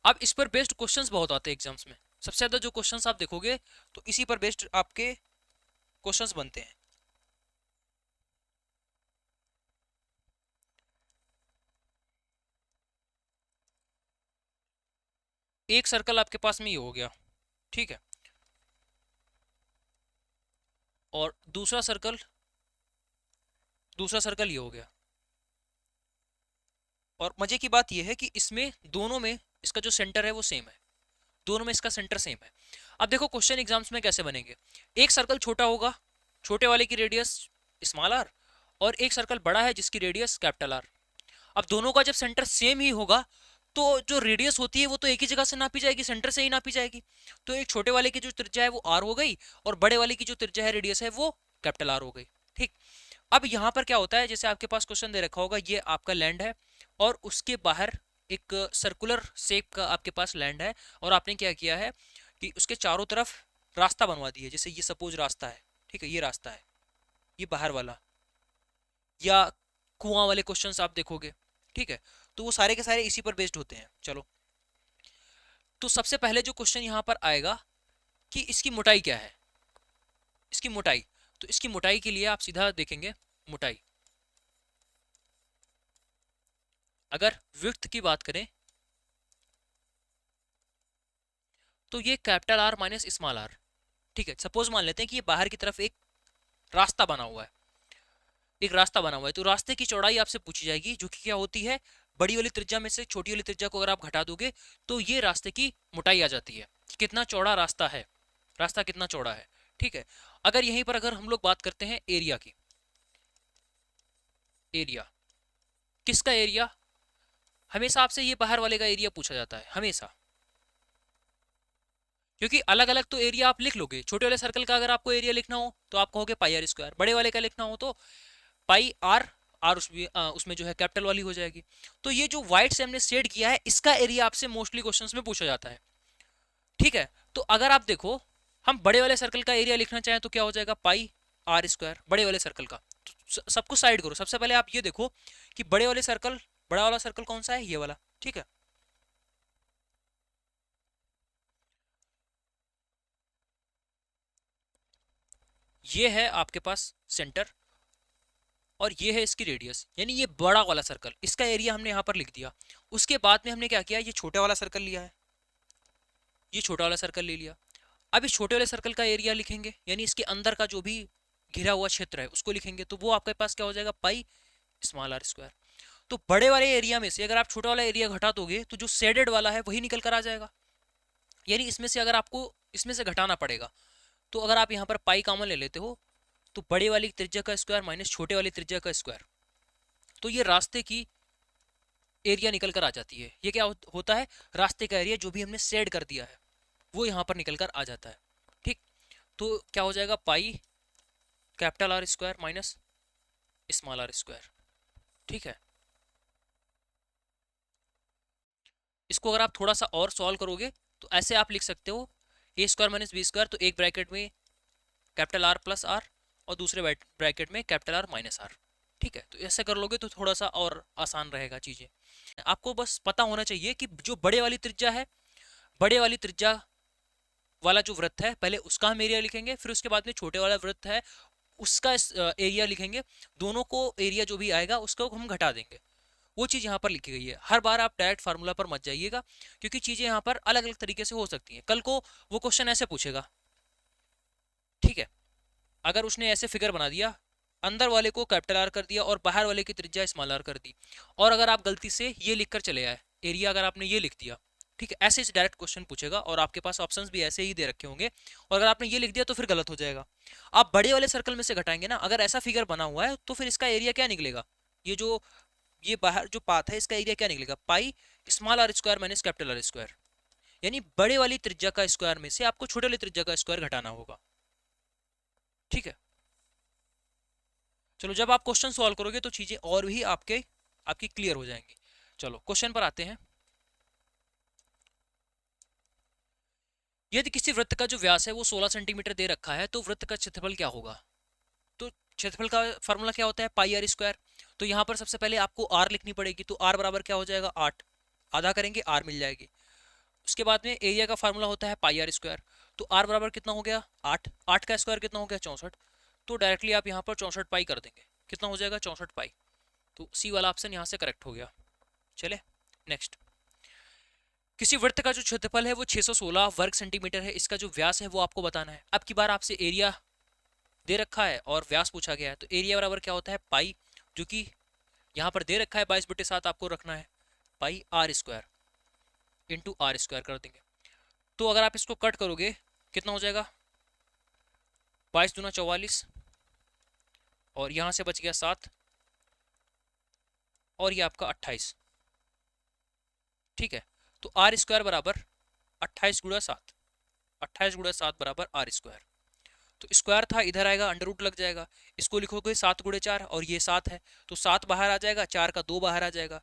अब इस पर बेस्ड क्वेश्चंस बहुत आते हैं एग्जाम्स में। सबसे ज्यादा जो क्वेश्चंस आप देखोगे तो इसी पर बेस्ड आपके क्वेश्चंस बनते हैं। एक सर्कल आपके पास में ये हो गया, ठीक है, और दूसरा सर्कल ये हो गया। और मजे की बात यह है कि इसमें दोनों में इसका जो सेंटर है वो सेम है, दोनों में इसका सेंटर सेम है। अब देखो क्वेश्चन एग्जाम्स में कैसे बनेंगे। एक सर्कल छोटा होगा, छोटे वाले की रेडियस स्मॉल आर, और एक सर्कल बड़ा है जिसकी रेडियस कैपिटल आर। अब दोनों का जब सेंटर सेम ही होगा तो जो रेडियस होती है वो तो एक ही जगह से नापी जाएगी, सेंटर से ही नापी जाएगी। तो एक छोटे वाले की जो त्रिज्या है वो आर हो गई और बड़े वाले की जो त्रिज्या है, रेडियस है, वो कैपिटल आर हो गई। ठीक। अब यहाँ पर क्या होता है, जैसे आपके पास क्वेश्चन दे रखा होगा, ये आपका लैंड है और उसके बाहर एक सर्कुलर शेप का आपके पास लैंड है और आपने क्या किया है कि उसके चारों तरफ रास्ता बनवा दिया। जैसे ये सपोज रास्ता है, ठीक है, ये रास्ता है, ये बाहर वाला, या कुआं वाले क्वेश्चंस आप देखोगे, ठीक है, तो वो सारे के सारे इसी पर बेस्ड होते हैं। चलो तो सबसे पहले जो क्वेश्चन यहाँ पर आएगा कि इसकी मोटाई क्या है, इसकी मोटाई। तो इसकी मोटाई के लिए आप सीधा देखेंगे मोटाई। अगर विड्थ की बात करें तो ये capital R minus small R. ठीक है, सपोज मान लेते हैं कि ये बाहर की तरफ एक रास्ता बना हुआ है, तो रास्ते की चौड़ाई आपसे पूछी जाएगी, जो कि क्या होती है, बड़ी वाली त्रिज्या में से छोटी वाली त्रिज्या को अगर आप घटा दोगे तो ये रास्ते की मोटाई आ जाती है, कितना चौड़ा रास्ता है, रास्ता कितना चौड़ा है। ठीक है। अगर यहीं पर अगर हम लोग बात करते हैं एरिया की, एरिया किसका एरिया, हमेशा आपसे ये बाहर वाले का एरिया पूछा जाता है हमेशा, क्योंकि अलग अलग तो एरिया आप लिख लोगे। छोटे वाले सर्कल का अगर आपको एरिया लिखना हो तो आप कहोगे पाई आर स्क्वायर, बड़े वाले का लिखना हो तो पाई आर, आर उसमें जो है कैपिटल वाली हो जाएगी। तो ये जो व्हाइट से हमने शेड किया है इसका एरिया आपसे मोस्टली क्वेश्चंस में पूछा जाता है। ठीक है। तो अगर आप देखो हम बड़े वाले सर्कल का एरिया लिखना चाहें तो क्या हो जाएगा, पाई आर स्क्वायर, बड़े वाले सर्कल का। तो सब कुछ साइड करो, सबसे पहले आप ये देखो कि बड़े वाले सर्कल, बड़ा वाला सर्कल कौन सा है, ये वाला। ठीक है। ये है आपके पास सेंटर और ये है इसकी रेडियस, यानी ये बड़ा वाला सर्कल, इसका एरिया हमने यहां पर लिख दिया। उसके बाद में हमने क्या किया, ये छोटा वाला सर्कल लिया है, ये छोटा वाला सर्कल ले लिया। अब इस छोटे वाले सर्कल का एरिया लिखेंगे, यानी इसके अंदर का जो भी घिरा हुआ क्षेत्र है उसको लिखेंगे, तो वो आपके पास क्या हो जाएगा, पाई स्मॉल आर स्क्वायर। तो बड़े वाले एरिया में से अगर आप छोटा वाला एरिया घटा दोगे तो जो शेडेड वाला है वही निकल कर आ जाएगा। यानी इसमें से अगर आपको इसमें से घटाना पड़ेगा तो अगर आप यहाँ पर पाई कॉमन ले लेते हो तो बड़े वाली त्रिज्या का स्क्वायर माइनस छोटे वाली त्रिज्या का स्क्वायर, तो ये रास्ते की एरिया निकल कर आ जाती है। ये क्या होता है, रास्ते का एरिया जो भी हमने शेड कर दिया है वो यहाँ पर निकल कर आ जाता है। ठीक। तो क्या हो जाएगा, pi capital R square minus small R square. ठीक है। इसको अगर आप थोड़ा सा और सॉल्व करोगे तो ऐसे आप लिख सकते हो, ए स्क्वायर माइनस बी स्क्वायर, तो एक ब्रैकेट में कैपिटल आर प्लस आर और दूसरे ब्रैकेट में कैपिटल आर माइनस आर। ठीक है। तो ऐसे कर लोगे तो थोड़ा सा और आसान रहेगा चीजें। आपको बस पता होना चाहिए कि जो बड़े वाली त्रिज्या है, बड़े वाली त्रिज्या वाला जो वृत्त है पहले उसका हम एरिया लिखेंगे, फिर उसके बाद में छोटे वाला वृत्त है उसका एरिया लिखेंगे। दोनों को एरिया जो भी आएगा उसको हम घटा देंगे। वो चीज यहाँ पर लिखी गई है। हर बार आप डायरेक्ट फार्मूला पर मत जाइएगा क्योंकि चीजें यहाँ पर अलग अलग तरीके से हो सकती हैं। कल को वो क्वेश्चन ऐसे पूछेगा, ठीक है, अगर उसने ऐसे फिगर बना दिया, अंदर वाले को कैपिटल आर कर दिया और बाहर वाले की त्रिज्या स्मॉल आर कर दी, और अगर आप गलती से ये लिखकर चले आए एरिया, अगर आपने ये लिख दिया, ठीक है, ऐसे डायरेक्ट क्वेश्चन पूछेगा और आपके पास ऑप्शंस भी ऐसे ही दे रखे होंगे, और अगर आपने ये लिख दिया तो फिर गलत हो जाएगा। आप बड़े वाले सर्कल में से घटाएंगे ना, अगर ऐसा फिगर बना हुआ है तो फिर इसका एरिया क्या निकलेगा, ये जो ये बाहर जो पाथ है इसका एरिया क्या निकलेगा, pi small R square minus capital R square, यानी बड़े वाली त्रिज्या का स्क्वायर में से आपको छोटे वाली त्रिज्या का स्क्वायर घटाना होगा। ठीक है, चलो जब आप क्वेश्चन सॉल्व करोगे तो चीजें और भी आपकी क्लियर हो जाएंगी। चलो क्वेश्चन पर आते हैं। यदि किसी वृत्त का जो व्यास है वो 16 सेंटीमीटर दे रखा है तो वृत्त का क्षेत्रफल क्या होगा? तो क्षेत्रफल का फॉर्मूला क्या होता है? Pi are square. तो यहाँ पर सबसे पहले आपको आर लिखनी पड़ेगी, तो आर बराबर क्या हो जाएगा? 8, आधा करेंगे आर मिल जाएगी। उसके बाद में एरिया का फार्मूला होता है पाई आर स्क्वायर। तो आर बराबर कितना हो गया? 8, 8 का स्क्वायर कितना हो गया? 64। तो डायरेक्टली आप यहाँ पर 64 पाई कर देंगे, कितना हो जाएगा? 64 पाई। तो सी वाला ऑप्शन यहाँ से करेक्ट हो गया। चले नेक्स्ट। किसी वृत्त का जो क्षेत्रफल है वो 616 वर्ग सेंटीमीटर है, इसका जो व्यास है वो आपको बताना है। अब की बार आपसे एरिया दे रखा है और व्यास पूछा गया है, तो एरिया बराबर क्या होता है? पाई, जो कि यहाँ पर दे रखा है 22/7 आपको रखना है, pi are square into r square कर देंगे। तो अगर आप इसको कट करोगे कितना हो जाएगा? 22 दूना 44, और यहाँ से बच गया 7, और ये आपका 28। ठीक है, तो आर स्क्वायर बराबर 28 गुणा 7, 28 गुणा 7 बराबर आर स्क्वायर। तो स्क्वायर था, इधर आएगा अंडर रूट लग जाएगा, इसको लिखोगे 7 गुणे 4, और ये 7 है तो 7 बाहर आ जाएगा, 4 का 2 बाहर आ जाएगा,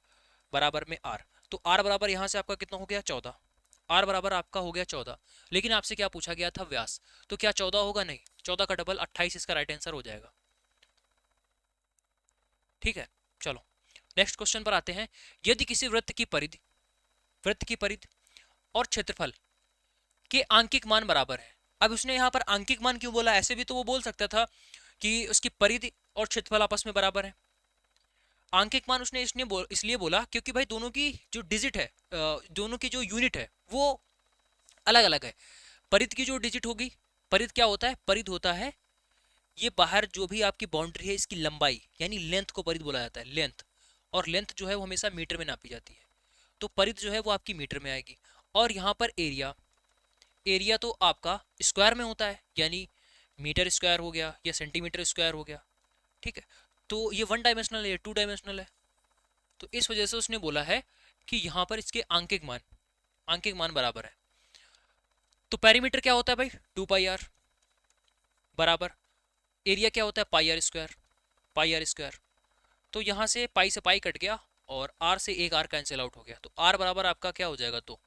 बराबर में आर। तो आर बराबर यहाँ से आपका कितना हो गया? 14। आर बराबर आपका हो गया 14। लेकिन आपसे क्या पूछा गया था? व्यास। तो क्या 14 होगा? नहीं, 14 का डबल 28 इसका राइट आंसर हो जाएगा। ठीक है, चलो नेक्स्ट क्वेश्चन पर आते हैं। यदि किसी वृत्त की परिधि और क्षेत्रफल के आंकिक मान बराबर है। अब उसने यहाँ पर आंकिक मान क्यों बोला? ऐसे भी तो वो बोल सकता था कि उसकी परिधि और क्षेत्रफल आपस में बराबर है। आंकिक मान उसने इसलिए बोला क्योंकि भाई दोनों की जो डिजिट है, दोनों की जो यूनिट है वो अलग अलग है। परिधि की जो डिजिट होगी, परिधि क्या होता है? परिधि होता है ये बाहर जो भी आपकी बाउंड्री है इसकी लंबाई, यानी लेंथ को परिधि बोला जाता है, लेंथ। और लेंथ जो है वो हमेशा मीटर में नापी जाती है, तो परिधि जो है वो आपकी मीटर में आएगी। और यहाँ पर एरिया, एरिया तो आपका स्क्वायर में होता है, यानी मीटर स्क्वायर हो गया या सेंटीमीटर स्क्वायर हो गया। ठीक है, तो ये 1 डायमेंशनल है, 2 डायमेंशनल है, तो इस वजह से उसने बोला है कि यहाँ पर इसके आंकिक मान बराबर है। तो पेरीमीटर क्या होता है भाई? 2 पाई आर बराबर एरिया क्या होता है? Pi are square, pi are square. तो यहाँ से पाई से पाई कट गया और आर से एक आर कैंसिल आउट हो गया, तो आर बराबर आपका क्या हो जाएगा? 2।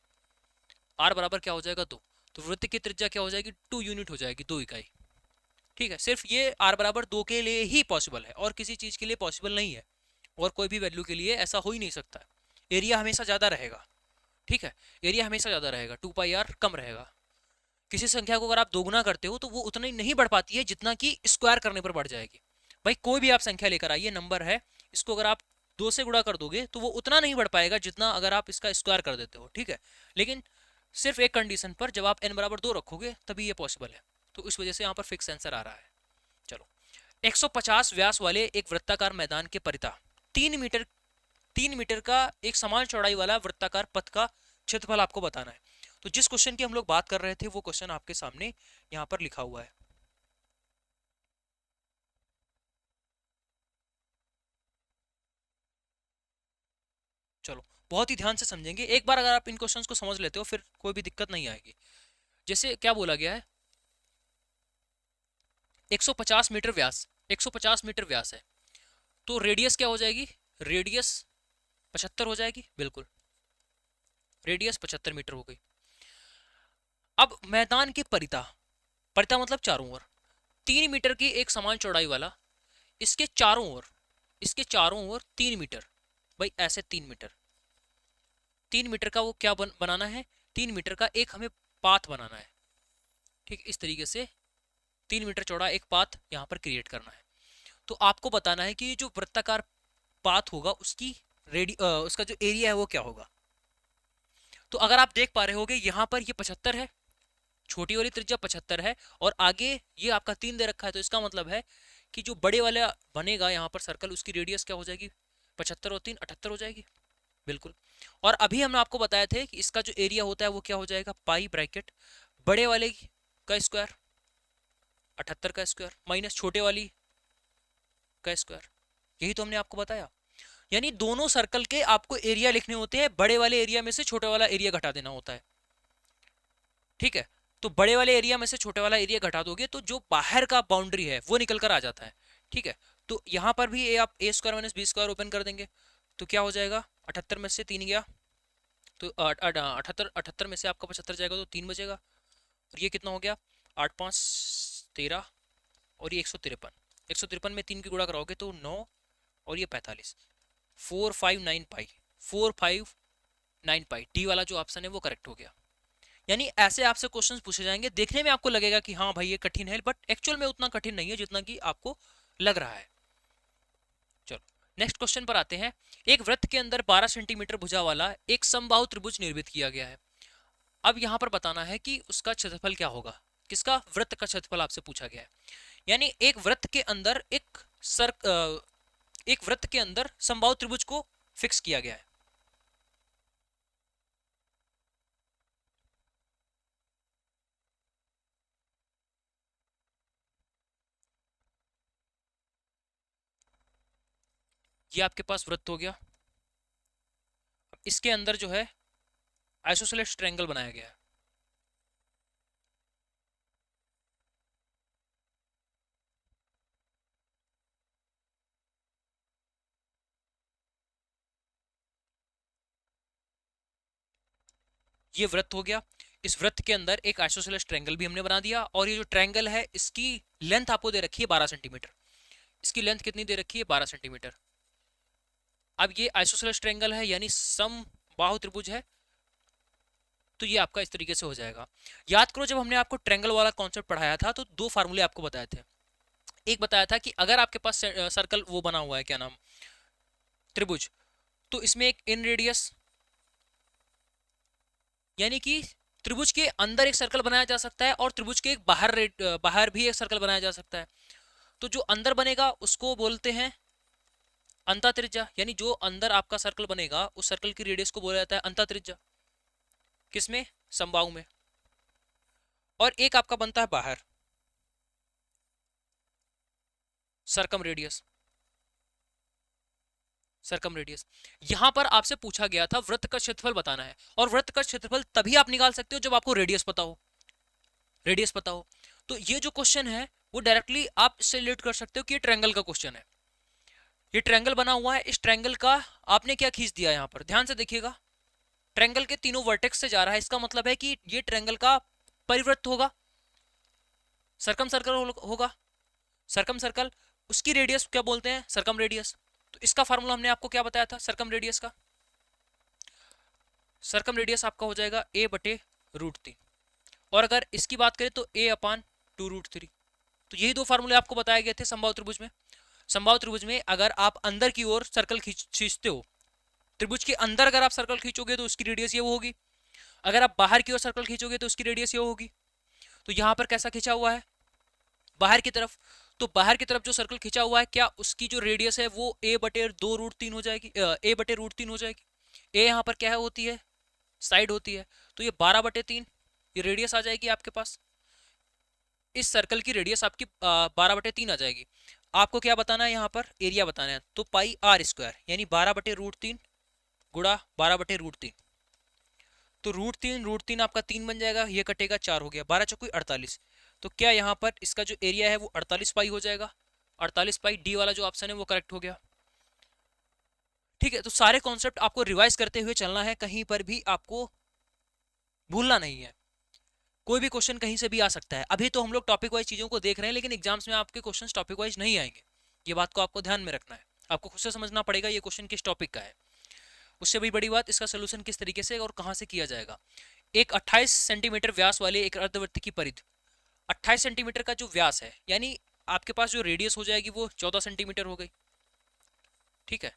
आर बराबर क्या हो जाएगा? 2। तो वृत्त की त्रिज्या क्या हो जाएगी? 2 यूनिट हो जाएगी, 2 इकाई। ठीक है, सिर्फ ये आर बराबर 2 के लिए ही पॉसिबल है, और किसी चीज के लिए पॉसिबल नहीं है, और कोई भी वैल्यू के लिए ऐसा हो ही नहीं सकता। एरिया हमेशा ज्यादा रहेगा। ठीक है, एरिया हमेशा ज्यादा रहेगा, 2 पाई आर कम रहेगा। किसी संख्या को अगर आप दोगुना करते हो तो वो उतना ही नहीं बढ़ पाती है जितना कि स्क्वायर करने पर बढ़ जाएगी। भाई कोई भी आप संख्या लेकर आइए, नंबर है, इसको अगर आप 2 से गुणा कर दोगे तो वो उतना नहीं बढ़ पाएगा जितना अगर आप इसका स्क्वायर कर देते हो। ठीक है, लेकिन सिर्फ एक कंडीशन पर, जब आप n बराबर 2 रखोगे तभी ये पॉसिबल है, तो इस वजह से यहाँ पर फिक्स आंसर आ रहा है। चलो, 150 व्यास वाले एक वृत्ताकार मैदान के परितः 3 मीटर का एक समान चौड़ाई वाला वृत्ताकार पथ का क्षेत्रफल आपको बताना है। तो जिस क्वेश्चन की हम लोग बात कर रहे थे वो क्वेश्चन आपके सामने यहाँ पर लिखा हुआ है। चलो बहुत ही ध्यान से समझेंगे, एक बार अगर आप इन क्वेश्चंस को समझ लेते हो फिर कोई भी दिक्कत नहीं आएगी। जैसे क्या बोला गया है? 150 मीटर व्यास, 150 मीटर व्यास है, तो रेडियस क्या हो जाएगी? रेडियस 75 हो जाएगी, बिल्कुल, रेडियस 75 मीटर हो गई। अब मैदान की परिता, परिता मतलब चारों ओर, 3 मीटर की एक समान चौड़ाई वाला, इसके चारों ओर, इसके चारों ओर 3 मीटर, भाई ऐसे 3 मीटर, 3 मीटर का वो क्या बनाना है? 3 मीटर का एक हमें पाथ बनाना है। ठीक, इस तरीके से 3 मीटर चौड़ा एक पाथ यहाँ पर क्रिएट करना है। तो आपको बताना है कि जो वृत्ताकार पाथ होगा उसकी उसका जो एरिया है वो क्या होगा। तो अगर आप देख पा रहे होगे यहाँ पर ये 75 है, छोटी वाली त्रिज्या 75 है, और आगे ये आपका 3 दे रखा है, तो इसका मतलब है कि जो बड़े वाला बनेगा यहाँ पर सर्कल, उसकी रेडियस क्या हो जाएगी? 75 और 3 78 हो जाएगी, बिल्कुल। और अभी हमने आपको बताया थे कि इसका जो एरिया होता है वो क्या हो जाएगा? पाई ब्रैकेट बड़े वाले का स्क्वायर 78 का स्क्वायर माइनस छोटे वाली का स्क्वायर, यही तो हमने आपको बताया। यानी दोनों सर्कल के आपको एरिया लिखने होते हैं, बड़े वाले एरिया में से छोटे वाला एरिया घटा देना होता है। ठीक है, तो बड़े वाले एरिया में से छोटे वाला एरिया घटा दोगे तो जो बाहर का बाउंड्री है वो निकल कर आ जाता है। ठीक है, तो यहां पर भी आप A square minus B square open कर देंगे तो क्या हो जाएगा, 78 में से 3 गया तो 78, 78 में से आपका 75 जाएगा तो 3 बचेगा, और ये कितना हो गया, 8 5 13, और ये 153, 153 में 3 की गुणा कराओगे तो 9, और ये 45, 459 पाई, 459 पाई, डी वाला जो ऑप्शन है वो करेक्ट हो गया। यानी ऐसे आपसे क्वेश्चंस पूछे जाएंगे, देखने में आपको लगेगा कि हाँ भाई ये कठिन है, बट एक्चुअल में उतना कठिन नहीं है जितना कि आपको लग रहा है। चलो नेक्स्ट क्वेश्चन पर आते हैं। एक वृत्त के अंदर 12 सेंटीमीटर भुजा वाला एक समबाहु त्रिभुज निर्मित किया गया है। अब यहां पर बताना है कि उसका क्षेत्रफल क्या होगा, किसका, वृत्त का क्षेत्रफल आपसे पूछा गया है। यानी एक वृत्त के अंदर एक वृत्त के अंदर समबाहु त्रिभुज को फिक्स किया गया है। ये आपके पास वृत्त हो गया, इसके अंदर जो है आइसोसेलेस ट्रायंगल बनाया गया है। ये वृत्त हो गया, इस वृत्त के अंदर एक आइसोसेलेस ट्रायंगल भी हमने बना दिया, और ये जो ट्रायंगल है इसकी लेंथ आपको दे रखी है 12 सेंटीमीटर। इसकी लेंथ कितनी दे रखी है, 12 सेंटीमीटर। अब ये आइसोसेलेस ट्रायंगल है यानी समबाहु त्रिभुज है, तो ये आपका इस तरीके से हो जाएगा। याद करो जब हमने आपको ट्रायंगल वाला कॉन्सेप्ट पढ़ाया था तो दो फार्मूले आपको बताए थे। एक बताया था कि अगर आपके पास सर्कल वो बना हुआ है, क्या नाम, त्रिभुज, तो इसमें एक इन रेडियस, यानी कि त्रिभुज के अंदर एक सर्कल बनाया जा सकता है और त्रिभुज के एक बाहर भी एक सर्कल बनाया जा सकता है। तो जो अंदर बनेगा उसको बोलते हैं अंतः त्रिज्या, यानी जो अंदर आपका सर्कल बनेगा उस सर्कल की रेडियस को बोला जाता है अंतः त्रिज्या। किसमें, समबाहु में। और एक आपका बनता है बाहर, सरकम रेडियस, सरकम रेडियस। यहां पर आपसे पूछा गया था वृत्त का क्षेत्रफल बताना है, और वृत्त का क्षेत्रफल तभी आप निकाल सकते हो जब आपको रेडियस पता हो, रेडियस पता हो। तो ये जो क्वेश्चन है वो डायरेक्टली आप इससे रिलेट कर सकते हो कि ये ट्रायंगल का क्वेश्चन है। ये ट्रायंगल बना हुआ है, इस ट्रायंगल का आपने क्या खींच दिया, यहां पर ध्यान से देखिएगा, ट्रायंगल के तीनों वर्टेक्स से जा रहा है, इसका मतलब है कि ये ट्रायंगल का परिवृत्त होगा, सरकम सर्कल होगा, सरकम सर्कल, उसकी रेडियस क्या बोलते हैं, सरकम रेडियस। तो इसका फार्मूला हमने आपको क्या बताया था सरकम रेडियस का, सरकम रेडियस आपका हो जाएगा a बटे √3, और अगर इसकी बात करें तो a/2√3। तो यही दो फार्मूले आपको बताए गए थे समबाहु त्रिभुज में। समबाहु त्रिभुज में अगर आप अंदर की ओर सर्कल खींचते हो, त्रिभुज के अंदर अगर आप सर्कल खींचोगे तो उसकी रेडियस ये होगी, अगर आप बाहर की ओर सर्कल खींचोगे तो उसकी रेडियस ये होगी। तो यहां पर कैसा खींचा हुआ है, बाहर की तरफ, तो बाहर की तरफ जो सर्कल खींचा हुआ है क्या उसकी जो रेडियस है वो a/2√3 हो जाएगी, a/√3 हो जाएगी। a यहाँ पर क्या है, होती है साइड होती है, तो ये 12/3 ये रेडियस आ जाएगी आपके पास। इस सर्कल की रेडियस आपकी 12/3 आ जाएगी। आपको क्या बताना है, यहाँ पर एरिया बताना है, तो पाई आर स्क्वायर यानी 12/√3 गुणा 12/√3, तो √3 आपका 3 बन जाएगा, ये कटेगा 4 हो गया, 12 चौकी 48। तो क्या यहाँ पर इसका जो एरिया है वो 48 पाई हो जाएगा, 48 पाई, डी वाला जो ऑप्शन है वो करेक्ट हो गया। ठीक है, तो सारे कॉन्सेप्ट आपको रिवाइज करते हुए चलना है, कहीं पर भी आपको भूलना नहीं है। कोई भी क्वेश्चन कहीं से भी आ सकता है। अभी तो हम लोग टॉपिक वाइज चीजों को देख रहे हैं, लेकिन एग्जाम्स में आपके क्वेश्चन टॉपिक वाइज नहीं आएंगे, ये बात को आपको ध्यान में रखना है। आपको खुद से समझना पड़ेगा ये क्वेश्चन किस टॉपिक का है। उससे भी बड़ी बात, इसका सोल्यूशन किस तरीके से और कहां से किया जाएगा। एक 28 सेंटीमीटर व्यास वाले एक अर्धवृत्त की परिधि, 28 सेंटीमीटर का जो व्यास है, यानी आपके पास जो रेडियस हो जाएगी वो 14 सेंटीमीटर हो गई। ठीक है,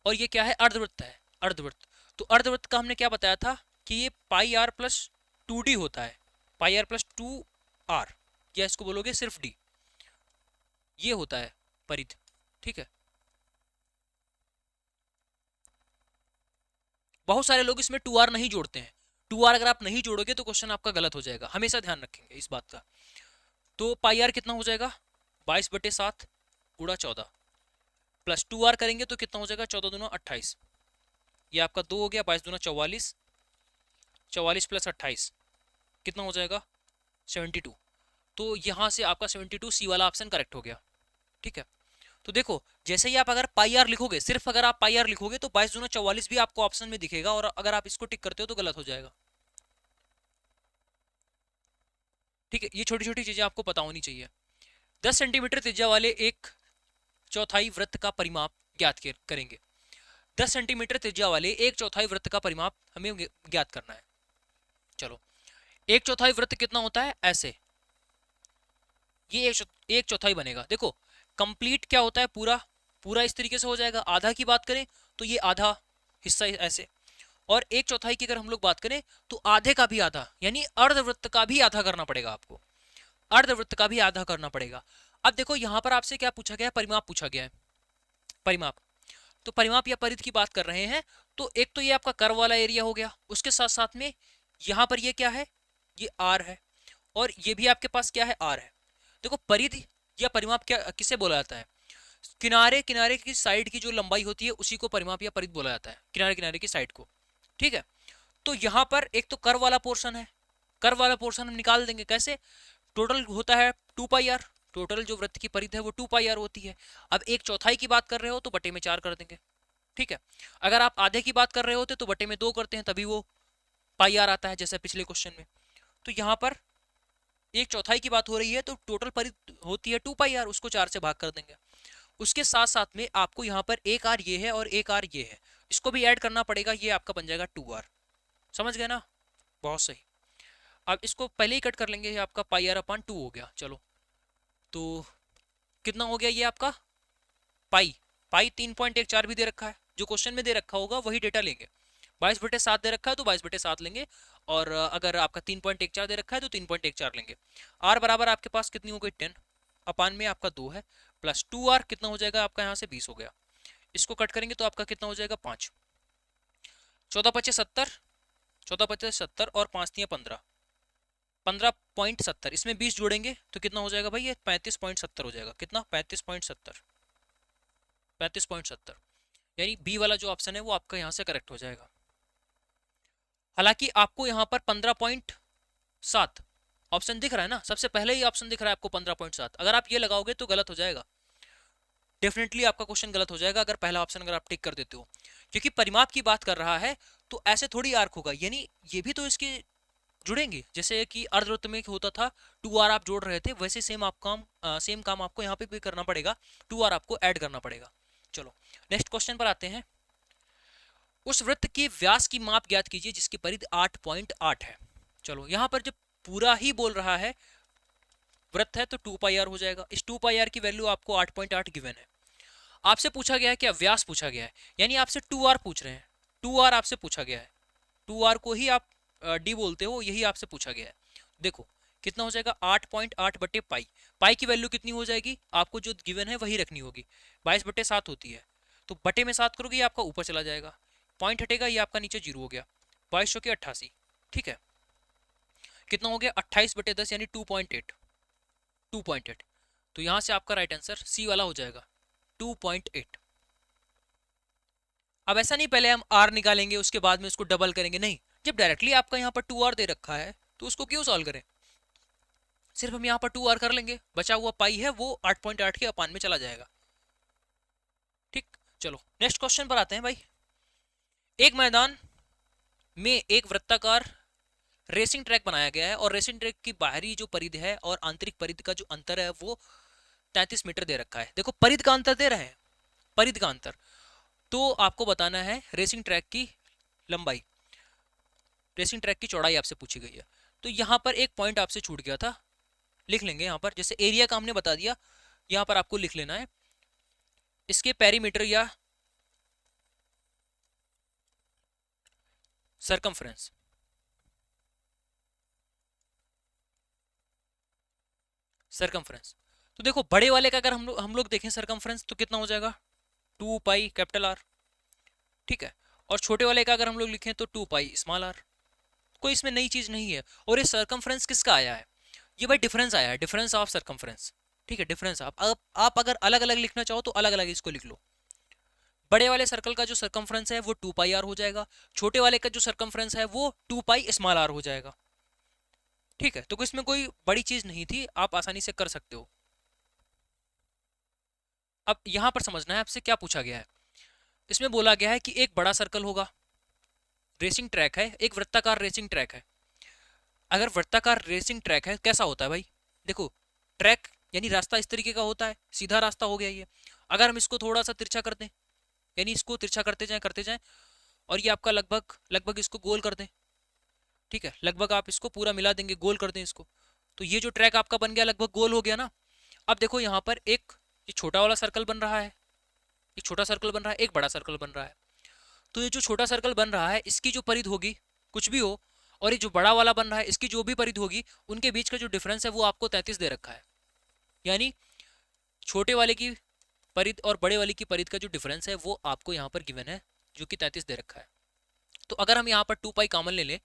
और ये क्या है, अर्धवृत्त है, अर्धवृत्त। तो अर्धवृत्त का हमने क्या बताया था कि ये पाई आर प्लस 2d होता है, पाई आर प्लस 2r, या इसको बोलोगे सिर्फ d, ये होता है परिधि। ठीक है, बहुत सारे लोग इसमें 2r नहीं जोड़ते हैं, 2r अगर आप नहीं जोड़ोगे तो क्वेश्चन आपका गलत हो जाएगा, हमेशा ध्यान रखेंगे इस बात का। तो पाई आर कितना हो जाएगा, 22/7 गुणा 14, प्लस 2r करेंगे तो कितना हो जाएगा, 14 दूना 28, ये आपका 2 हो गया, 22 दूना 44, 44 प्लस 28 कितना हो जाएगा 72। तो यहाँ से आपका 72 सी वाला ऑप्शन करेक्ट हो गया। ठीक है, तो देखो जैसे ही आप अगर पाई आर लिखोगे, सिर्फ अगर आप पाई आर लिखोगे तो 22 दूना 44 भी आपको ऑप्शन में दिखेगा, और अगर आप इसको टिक करते हो तो गलत हो जाएगा। ठीक है, ये छोटी छोटी चीजें आपको पता होनी चाहिए। 10 सेंटीमीटर त्रिज्या वाले एक चौथाई वृत्त का परिमाप ज्ञात करेंगे। 10 सेंटीमीटर त्रिज्या वाले एक चौथाई वृत्त का परिमाप हमें ज्ञात करना है। चलो, एक चौथाई वृत्त कितना होता है, ऐसे ये एक चौथाई बनेगा। देखो कंप्लीट क्या होता है, पूरा पूरा इस तरीके से हो जाएगा। आधा की बात करें तो ये आधा हिस्सा ऐसे, और एक चौथाई की अगर हम लोग बात करें तो आधे का भी आधा, यानी अर्धवृत्त का भी आधा करना पड़ेगा आपको, अर्धवृत्त का भी आधा करना पड़ेगा। अब देखो यहां पर आपसे क्या पूछा गया है, परिमाप पूछा गया है, परिमाप। तो परिमाप या परिध की बात कर रहे हैं, तो एक तो ये आपका कर्व वाला एरिया हो गया, उसके साथ साथ में यहां पर ये क्या है, ये आर है, और ये भी आपके पास क्या है, आर है। देखो परिधि या परिमाप क्या किसे बोला जाता है, किनारे किनारे की साइड की जो लंबाई होती है उसी को परिमाप या परिधि बोला जाता है, किनारे किनारे की साइड को। ठीक है, तो यहाँ पर एक तो कर्व वाला पोर्शन है, कर्व वाला पोर्शन हम निकाल देंगे कैसे, टोटल होता है 2 पाई आर, टोटल जो वृत्त की परिधि है वो 2 पाई आर होती है। अब एक चौथाई की बात कर रहे हो तो बटे में 4 कर देंगे। ठीक है, अगर आप आधे की बात कर रहे होते तो बटे में 2 करते हैं, तभी वो पाई आर आता है जैसे पिछले क्वेश्चन में। तो यहाँ पर एक चौथाई की बात हो रही है तो टोटल परिधि होती है 2 पाई आर, उसको 4 से भाग कर देंगे। उसके साथ साथ में आपको यहाँ पर एक आर ये है और एक आर ये है, इसको भी ऐड करना पड़ेगा, ये आपका बन जाएगा 2r। समझ गए ना, बहुत सही। अब इसको पहले ही कट कर लेंगे, ये आपका पाई आर अपॉन 2 हो गया। चलो तो कितना हो गया ये आपका पाई, पाई 3.14 भी दे रखा है, जो क्वेश्चन में दे रखा होगा वही डेटा लेंगे। 22/7 दे रखा है तो 22/7 लेंगे, और अगर आपका 3.14 दे रखा है तो 3.14 लेंगे। आर बराबर आपके पास कितनी हो गई 10, अपान में आपका 2 है, प्लस 2r कितना हो जाएगा आपका यहाँ से 20 हो गया। इसको कट करेंगे तो आपका कितना हो जाएगा 5, 14×5 70, 14×5 70 और 5 × 15, 15.70, इसमें 20 जोड़ेंगे तो कितना हो जाएगा भाई, ये 35.70 हो जाएगा। कितना 35.70, 35.70, यानी बी वाला जो ऑप्शन है वो आपका यहाँ से करेक्ट हो जाएगा। हालांकि आपको यहाँ पर 15.7 ऑप्शन दिख रहा है ना, सबसे पहले ही ऑप्शन दिख रहा है आपको 15.7, अगर आप ये लगाओगे तो गलत हो जाएगा, डेफिनेटली आपका क्वेश्चन गलत हो जाएगा अगर पहला ऑप्शन अगर आप टिक कर देते हो, क्योंकि परिमाप की बात कर रहा है तो ऐसे थोड़ी आर्क होगा, यानी ये भी तो इसके जुड़ेंगे, जैसे कि अर्धवृत्त में होता था 2r आप जोड़ रहे थे, वैसे सेम काम आपको यहाँ पे भी करना पड़ेगा, 2r आपको ऐड करना पड़ेगा। चलो नेक्स्ट क्वेश्चन पर आते हैं। उस वृत्त के व्यास की माप ज्ञात कीजिए जिसकी परिधि 8.8 है। चलो यहाँ पर जब पूरा ही बोल रहा है वृत्त है तो 2 पाई आर हो जाएगा, इस 2 पाई आर की वैल्यू आपको 8.8 गिवन है। आपसे पूछा गया है क्या, व्यास पूछा गया है, यानी आपसे 2r पूछ रहे हैं, 2r आपसे पूछा गया है, 2r को ही आप डी बोलते हो, यही आपसे पूछा गया है। देखो कितना हो जाएगा 8.8 बटे पाई, पाई की वैल्यू कितनी हो जाएगी, आपको जो गिवन है वही रखनी होगी, 22/7 होती है, तो बटे में 7 करोगे ये आपका ऊपर चला जाएगा, पॉइंट हटेगा ये आपका नीचे 0 हो गया, 22/88। ठीक है, कितना हो गया 28/10 यानी 2.8, 2.8, तो यहां से आपका राइट आंसर सी वाला हो जाएगा 2.8। अब ऐसा नहीं पहले हम r निकालेंगे उसके बाद में उसको डबल करेंगे, नहीं, जब डायरेक्टली आपका यहाँ पर 2r दे रखा है तो उसको क्यों सॉल्व करें, सिर्फ हम यहाँ पर 2r कर लेंगे, बचा हुआ पाई है वो 8.8 के अपान में चला जाएगा। ठीक, चलो नेक्स्ट क्वेश्चन पर आते हैं भाई। एक मैदान में एक वृत्ताकार रेसिंग ट्रैक बनाया गया है और रेसिंग ट्रैक की बाहरी जो परिधि है और आंतरिक परिधि का जो अंतर है वो 33 मीटर दे रखा है। देखो परिधि का अंतर दे रहे हैं, परिधि का अंतर, तो आपको बताना है रेसिंग ट्रैक की लंबाई, रेसिंग ट्रैक की चौड़ाई आपसे पूछी गई है। तो यहाँ पर एक पॉइंट आपसे छूट गया था, लिख लेंगे यहाँ पर, जैसे एरिया का हमने बता दिया, यहाँ पर आपको लिख लेना है इसके पेरीमीटर या सरकमफ्रेंस। सरकमफ्रेंस, तो देखो बड़े वाले का अगर हम लोग देखें सरकमफ्रेंस तो कितना हो जाएगा 2 पाई कैपिटल आर। ठीक है, और छोटे वाले का अगर हम लोग लिखें तो 2 पाई स्मॉल आर, कोई इसमें नई चीज नहीं है। और ये सरकमफ्रेंस किसका आया है, ये भाई डिफरेंस आया है, डिफरेंस ऑफ सरकमफ्रेंस, ठीक है, डिफरेंस आप अगर अलग अलग लिखना चाहो तो अलग अलग इसको लिख लो। बड़े वाले सर्कल का जो सरकमफ्रेंस है वो 2 पाई आर हो जाएगा, छोटे वाले का जो सरकमफ्रेंस है वो 2 पाई स्मॉल आर हो जाएगा। ठीक है, तो इसमें कोई बड़ी चीज नहीं थी, आप आसानी से कर सकते हो। अब यहां पर समझना है आपसे क्या पूछा गया है। इसमें बोला गया है कि एक बड़ा सर्कल होगा, रेसिंग ट्रैक है, एक वृत्ताकार रेसिंग ट्रैक है। अगर वृत्ताकार रेसिंग ट्रैक है कैसा होता है भाई, देखो ट्रैक यानी रास्ता इस तरीके का होता है, सीधा रास्ता हो गया ये। अगर हम इसको थोड़ा सा तिरछा कर दें, यानी इसको तिरछा करते जाएं और ये आपका लगभग लगभग इसको गोल कर दें, ठीक है, लगभग आप इसको पूरा मिला देंगे, गोल कर दें इसको, तो ये जो ट्रैक आपका बन गया लगभग गोल हो गया ना। अब देखो यहाँ पर एक ये छोटा वाला सर्कल बन रहा है, एक छोटा सर्कल बन रहा है, एक बड़ा सर्कल बन रहा है। तो ये जो छोटा सर्कल बन रहा है इसकी जो परिधि होगी कुछ भी हो, और ये जो बड़ा वाला बन रहा है इसकी जो भी परिधि होगी, उनके बीच का जो डिफरेंस है वो आपको 33 दे रखा है। यानी छोटे वाले की परिधि और बड़े वाले की परिधि का जो डिफरेंस है वो आपको यहाँ पर गिवन है, जो कि 33 दे रखा है। तो अगर हम यहाँ पर 2 पाई कॉमन ले लें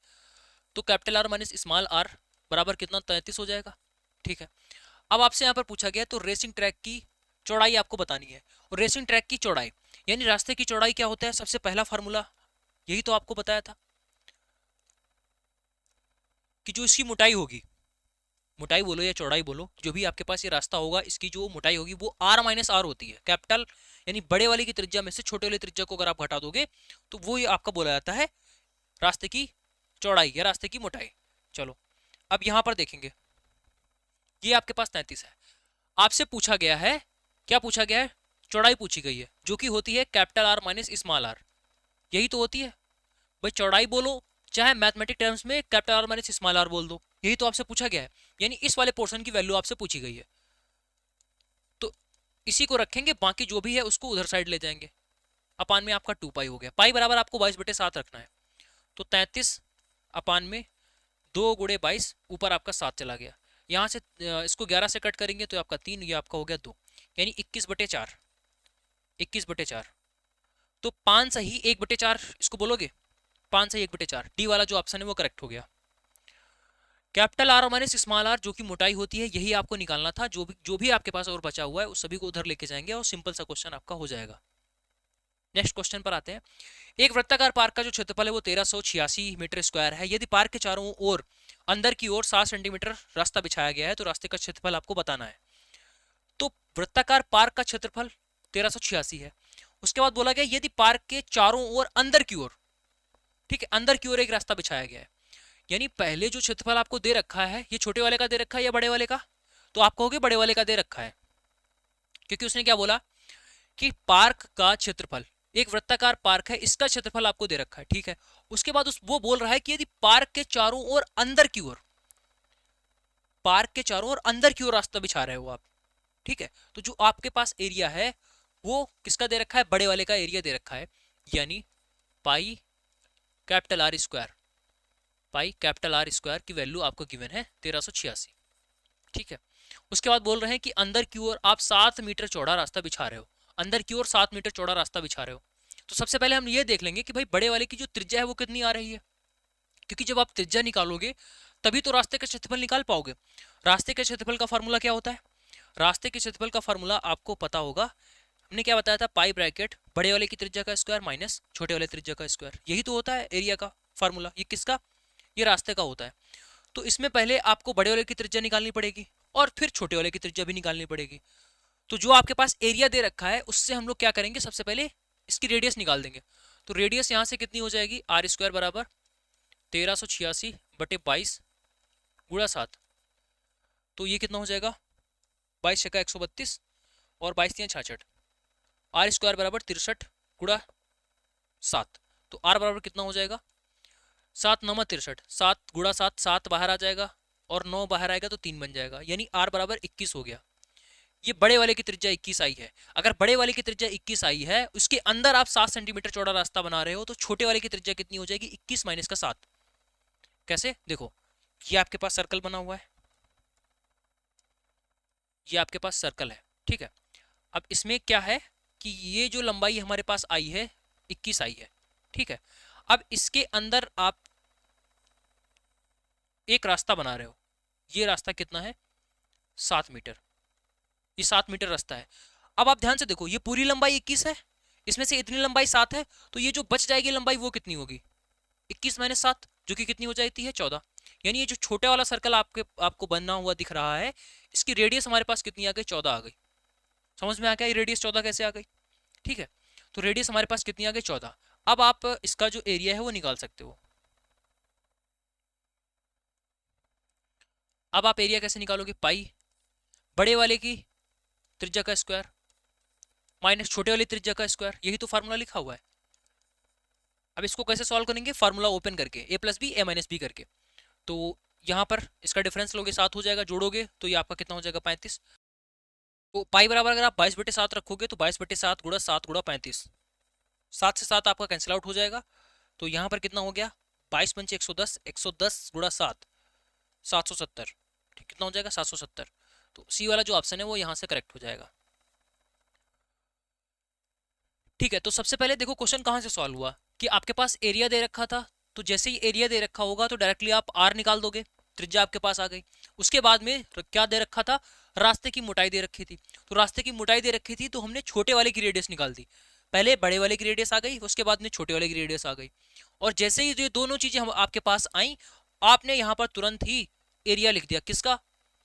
तो capital R minus small R बराबर कितना, 33 हो जाएगा। ठीक है, अब आपसे यहाँ पर पूछा गया तो रेसिंग ट्रैक की चौड़ाई आपको बतानी है। और रेसिंग ट्रैक की चौड़ाई यानी रास्ते की चौड़ाई क्या होता है, सबसे पहला फार्मूला यही तो आपको बताया था कि जो इसकी मोटाई होगी, मोटाई बोलो या चौड़ाई बोलो, जो भी आपके पास ये रास्ता होगा इसकी जो मोटाई होगी वो आर माइनस आर होती है। कैपिटल यानी बड़े वाले की त्रिज्या में से छोटे वाले त्रिज्या को अगर आप घटा दोगे तो वो ये आपका बोला जाता है रास्ते की चौड़ाई या रास्ते की मोटाई। चलो अब यहां पर देखेंगे, ये आपके पास 33 है, आपसे पूछा गया है, क्या पूछा गया है, चौड़ाई पूछी गई है जो कि होती है capital R minus small R, यही तो होती है भाई। चौड़ाई बोलो चाहे मैथमेटिक टर्म्स में capital R minus small R बोल दो, यही तो आपसे पूछा गया है। यानी इस वाले पोर्शन की वैल्यू आपसे पूछी गई है, तो इसी को रखेंगे, बाकी जो भी है उसको उधर साइड ले जाएंगे। अपान में आपका 2 पाई हो गया, पाई बराबर आपको 22/7 रखना है, तो 33 अपान में 2 × 22, ऊपर आपका 7 चला गया। यहाँ से इसको 11 से कट करेंगे तो आपका 3, ये आपका हो गया 2, यानी 21/4, 21/4। तो 5 सही 1/4 इसको बोलोगे, 5 सही 1/4, डी वाला जो ऑप्शन है वो करेक्ट हो गया। Capital R minus small R जो कि मोटाई होती है यही आपको निकालना था, जो भी आपके पास और बचा हुआ है उस सभी को उधर लेके जाएंगे और सिंपल सा क्वेश्चन आपका हो जाएगा। नेक्स्ट क्वेश्चन पर आते हैं। एक वृत्ताकार पार्क का जो क्षेत्रफल है वो 1386 मीटर स्क्वायर है। यदि पार्क के चारों ओर अंदर की ओर 7 सेंटीमीटर रास्ता बिछाया गया है तो रास्ते का क्षेत्रफल आपको बताना है। तो वृत्ताकार पार्क का क्षेत्रफल 1386 है। उसके बाद बोला गया यदि पार्क के चारों ओर अंदर की ओर, ठीक है, अंदर की ओर एक रास्ता बिछाया गया है, यानी पहले जो क्षेत्रफल आपको दे रखा है ये छोटे वाले का दे रखा है या बड़े वाले का, तो आप कहोगे बड़े वाले का दे रखा है, क्योंकि उसने क्या बोला कि पार्क का क्षेत्रफल, एक वृत्ताकार पार्क है इसका क्षेत्रफल आपको दे रखा है, ठीक है। उसके बाद वो बोल रहा है कि यदि पार्क के चारों ओर अंदर की ओर, पार्क के चारों ओर अंदर की ओर रास्ता बिछा रहे हो आप, ठीक है, तो जो आपके पास एरिया है वो किसका दे रखा है, बड़े वाले का एरिया दे रखा है, यानी पाई कैपिटल आर स्क्वायर, पाई कैपिटल आर स्क्वायर की वैल्यू आपको गिवन है 1386, ठीक है। उसके बाद बोल रहे हैं कि अंदर की ओर आप 7 मीटर चौड़ा रास्ता बिछा रहे हो, अंदर की ओर 7 मीटर चौड़ा रास्ता बिछा रहे हो। तो सबसे पहले हम ये देख लेंगे कि भाई बड़े वाले की जो त्रिज्या है वो कितनी आ रही है, क्योंकि जब आप त्रिज्या निकालोगे तभी तो रास्ते का क्षेत्रफल निकाल पाओगे। रास्ते के क्षेत्रफल का फार्मूला क्या होता है, रास्ते के क्षेत्रफल का फार्मूला आपको पता होगा, हमने क्या बताया था, पाई ब्रैकेट बड़े वाले की त्रिज्या का स्क्वायर माइनस छोटे वाले त्रिज्या का स्क्वायर, यही तो होता है एरिया का फार्मूला। ये किसका, ये रास्ते का होता है। तो इसमें पहले आपको बड़े वाले की त्रिज्या निकालनी पड़ेगी और फिर छोटे वाले की त्रिज्या भी निकालनी पड़ेगी। तो जो आपके पास एरिया दे रखा है उससे हम लोग क्या करेंगे, सबसे पहले इसकी रेडियस निकाल देंगे। तो रेडियस यहाँ से कितनी हो जाएगी, आर स्क्वायर बराबर 1386/22 गुणा 7, तो ये कितना हो जाएगा 22 × 132 और 22×3 = 66, आर स्क्वायर बराबर 63 गुणा 7, तो आर बराबर कितना हो जाएगा 7 9 63, 7 गुणा 7, 7 बाहर आ जाएगा और 9 बाहर आएगा तो 3 बन जाएगा, यानी आर बराबर 21 हो गया। ये बड़े वाले की त्रिज्या 21 आई है। अगर बड़े वाले की त्रिज्या 21 आई है, उसके अंदर आप 7 सेंटीमीटर चौड़ा रास्ता बना रहे हो, तो छोटे वाले की त्रिज्या कितनी हो जाएगी, 21 माइनस का 7। कैसे, देखो ये आपके पास सर्कल बना हुआ है, ये आपके पास सर्कल है, ठीक है। अब इसमें क्या है कि ये जो लंबाई हमारे पास आई है 21 आई है, ठीक है। अब इसके अंदर आप एक रास्ता बना रहे हो, ये रास्ता कितना है 7 मीटर, ये 7 मीटर रास्ता है। अब आप ध्यान से देखो, ये पूरी लंबाई 21 है, इसमें से इतनी लंबाई 7 है, तो ये जो बच जाएगी लंबाई वो कितनी होगी? 21 - 7, जो कि कितनी हो जाती है? 14। यानी ये जो छोटे वाला सर्कल आपको बनना हुआ दिख रहा है, इसकी रेडियस हमारे पास कितनी आ गई? 14 आ गई। समझ में आ गया ये रेडियस 14 कैसे आ गई? ठीक है, तो रेडियस हमारे पास कितनी आ गई? 14। अब आप इसका जो एरिया है वो निकाल सकते हो। अब आप एरिया कैसे निकालोगे? पाई बड़े वाले की त्रिज्या का स्क्वायर माइनस छोटे वाली त्रिज्या का स्क्वायर, यही तो फार्मूला लिखा हुआ है। अब इसको कैसे सॉल्व करेंगे? फार्मूला ओपन करके, a plus B a minus B करके। तो यहाँ पर इसका डिफरेंस लोगे 7 हो जाएगा, जोड़ोगे तो ये आपका कितना हो जाएगा? 35। तो पाई बराबर अगर आप 22/7 रखोगे तो 22/7 गुणा 7 गुणा 35, 7 से 7 आपका कैंसिल आउट हो जाएगा। तो यहाँ पर कितना हो गया? 22 × 5 = 110, 110 गुणा 7 770। ठीक, कितना हो जाएगा? 770। तो सी वाला जो ऑप्शन है वो यहाँ से करेक्ट हो जाएगा। ठीक है, तो सबसे पहले देखो क्वेश्चन कहाँ से सॉल्व हुआ कि आपके पास एरिया दे रखा था, तो जैसे ही एरिया दे रखा होगा तो डायरेक्टली आप आर निकाल दोगे, त्रिज्या आपके पास आ गई। उसके बाद में क्या दे रखा था? रास्ते की मोटाई दे रखी थी, तो रास्ते की मोटाई दे रखी थी तो हमने छोटे वाले की रेडियस निकाल दी। पहले बड़े वाले की रेडियस आ गई, उसके बाद में छोटे वाले की रेडियस आ गई। और जैसे ही ये दोनों चीजें हम आपके पास आई, आपने यहाँ पर तुरंत ही एरिया लिख दिया। किसका?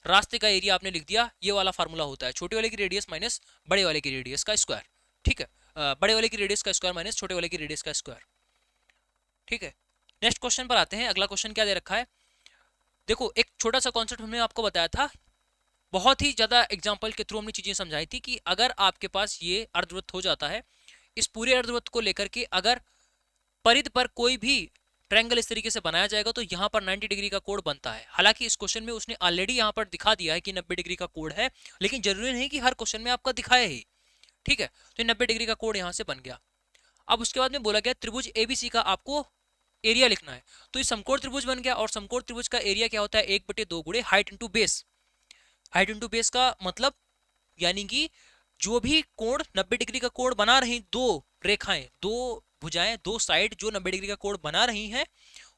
रास्ते का एरिया आपने लिख दिया। ये वाला फार्मूला होता है छोटे वाले की रेडियस माइनस बड़े वाले की रेडियस का स्क्वायर। ठीक है, बड़े वाले की रेडियस का स्क्वायर माइनस छोटे वाले की रेडियस का स्क्वायर। ठीक है, नेक्स्ट क्वेश्चन पर आते हैं। अगला क्वेश्चन क्या दे रखा है? देखो, एक छोटा सा कॉन्सेप्ट हमने आपको बताया था, बहुत ही ज्यादा एग्जांपल के थ्रू हमने चीजें समझाई थी कि अगर आपके पास ये अर्धवृत्त हो जाता है, इस पूरे अर्धवृत्त को लेकर के अगर परिध पर कोई भी ट्रायंगल इस तरीके से बनाया जाएगा तो यहाँ पर 90 डिग्री का कोण बनता है। हालांकि इस क्वेश्चन में उसने ऑलरेडी यहाँ पर दिखा दिया है कि 90 डिग्री का कोण है, लेकिन जरूरी नहीं कि हर क्वेश्चन में आपका दिखाए ही। ठीक है, तो 90 डिग्री का कोण यहाँ से बन गया। अब उसके बाद में बोला गया त्रिभुज एबीसी का आपको एरिया लिखना है, तो ये समकोण त्रिभुज बन गया। और समकोण त्रिभुज का एरिया क्या होता है? 1/2 गुणे height into base. Height into base का मतलब यानी कि जो भी कोण 90 डिग्री का कोण बना रही, दो रेखाएं, दो भुजाएं, दो साइड जो 90 डिग्री का कोण बना रही हैं,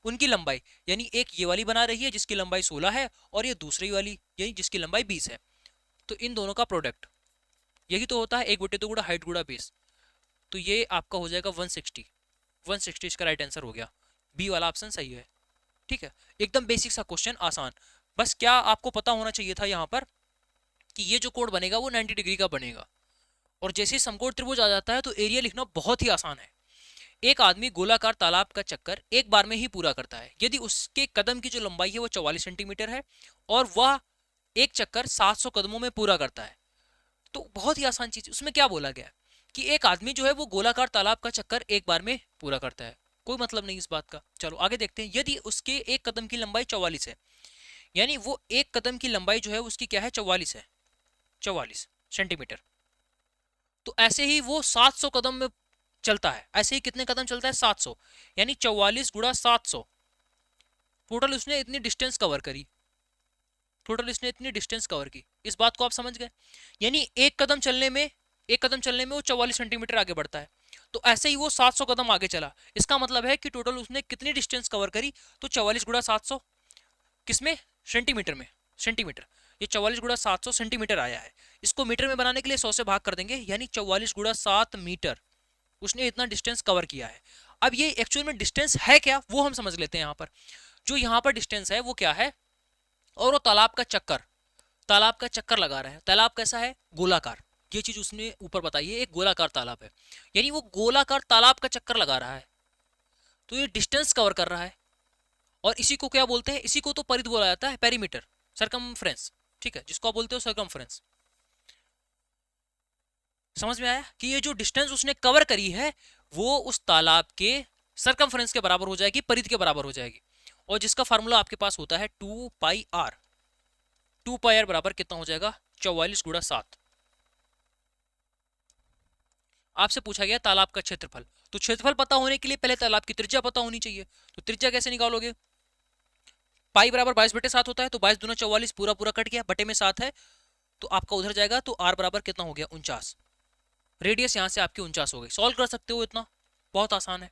उनकी लंबाई, यानी एक ये वाली बना रही है जिसकी लंबाई 16 है और ये दूसरी वाली यानी जिसकी लंबाई 20 है, तो इन दोनों का प्रोडक्ट यही तो होता है 1/2 गुणा हाइट गुणा बेस। तो ये आपका हो जाएगा 160। 160 इसका राइट आंसर हो गया, बी वाला ऑप्शन सही है। ठीक है, एकदम बेसिक सा क्वेश्चन, आसान। बस क्या आपको पता होना चाहिए था यहाँ पर कि ये जो कोण बनेगा वो 90 डिग्री का बनेगा। और जैसे ही समकोण त्रिभुज आ जाता है तो एरिया लिखना बहुत ही आसान है। एक आदमी गोलाकार तालाब का चक्कर एक बार में ही पूरा करता है यदि उसके कदम की जो लंबाई है वो 44 सेंटीमीटर है और वह एक चक्कर 700 कदमों में पूरा करता है। तो बहुत ही आसान चीज, उसमें क्या बोला गया कि एक आदमी जो है वो गोलाकार तालाब का चक्कर एक बार में पूरा करता है। कोई मतलब नहीं इस बात का। चलो आगे देखते हैं। यदि उसके एक कदम की लंबाई 44 है, यानी वो एक कदम की लंबाई जो है उसकी क्या है? 44 है, 44 सेंटीमीटर। तो ऐसे ही वो 700 कदम में चलता है। ऐसे ही कितने कदम चलता है? 700, यानी 44 गुणा 700। टोटल उसने इतनी डिस्टेंस कवर करी, टोटल इसने इतनी डिस्टेंस कवर की। इस बात को आप समझ गए? यानी एक कदम चलने में वो 44 सेंटीमीटर आगे बढ़ता है। तो ऐसे ही वो 700 कदम आगे चला। इसका मतलब है कि टोटल उसने कितनी डिस्टेंस कवर करी? तो 44 गुणा 700, किसमें? सेंटीमीटर में। सेंटीमीटर, ये 44 गुणा 700 सेंटीमीटर आया है। इसको मीटर में बनाने के लिए 100 से भाग कर देंगे, यानी 44 गुणा 7 मीटर उसने इतना डिस्टेंस कवर किया है। अब ये एक्चुअल में डिस्टेंस है क्या वो हम समझ लेते हैं। यहाँ पर जो यहाँ पर डिस्टेंस है वो क्या है? और वो तालाब का चक्कर लगा रहा है। तालाब कैसा है? गोलाकार। ये चीज उसने ऊपर बताई है, एक गोलाकार तालाब है, यानी वो गोलाकार तालाब का चक्कर लगा रहा है। तो ये डिस्टेंस कवर कर रहा है। और इसी को क्या बोलते हैं? इसी को तो परिध बोला जाता है, पेरीमीटर, सरकमफ्रेंस। ठीक है, जिसको आप बोलते हो सरकमफ्रेंस। समझ में आया कि ये जो डिस्टेंस उसने कवर करी है वो उस तालाब के सरकमफ्रेंस के बराबर हो जाएगी, परिध के बराबर हो जाएगी। और जिसका फार्मूला आपके पास होता है 2πr। 2πr बराबर कितना हो जाएगा? 44 गुणा 7। आपसे पूछा गया तालाब का क्षेत्रफल, तो क्षेत्रफल पता होने के लिए पहले तालाब की त्रिज्या पता होनी चाहिए। तो त्रिज्या कैसे निकालोगे? पाई बराबर 22/7 होता है, तो 22 दूना 44, पूरा पूरा कट गया, बटे में 7 है तो आपका उधर जाएगा। तो आर बराबर कितना हो गया? 49। रेडियस यहाँ से आपकी 49 हो गई। सॉल्व कर सकते हो, इतना बहुत आसान है।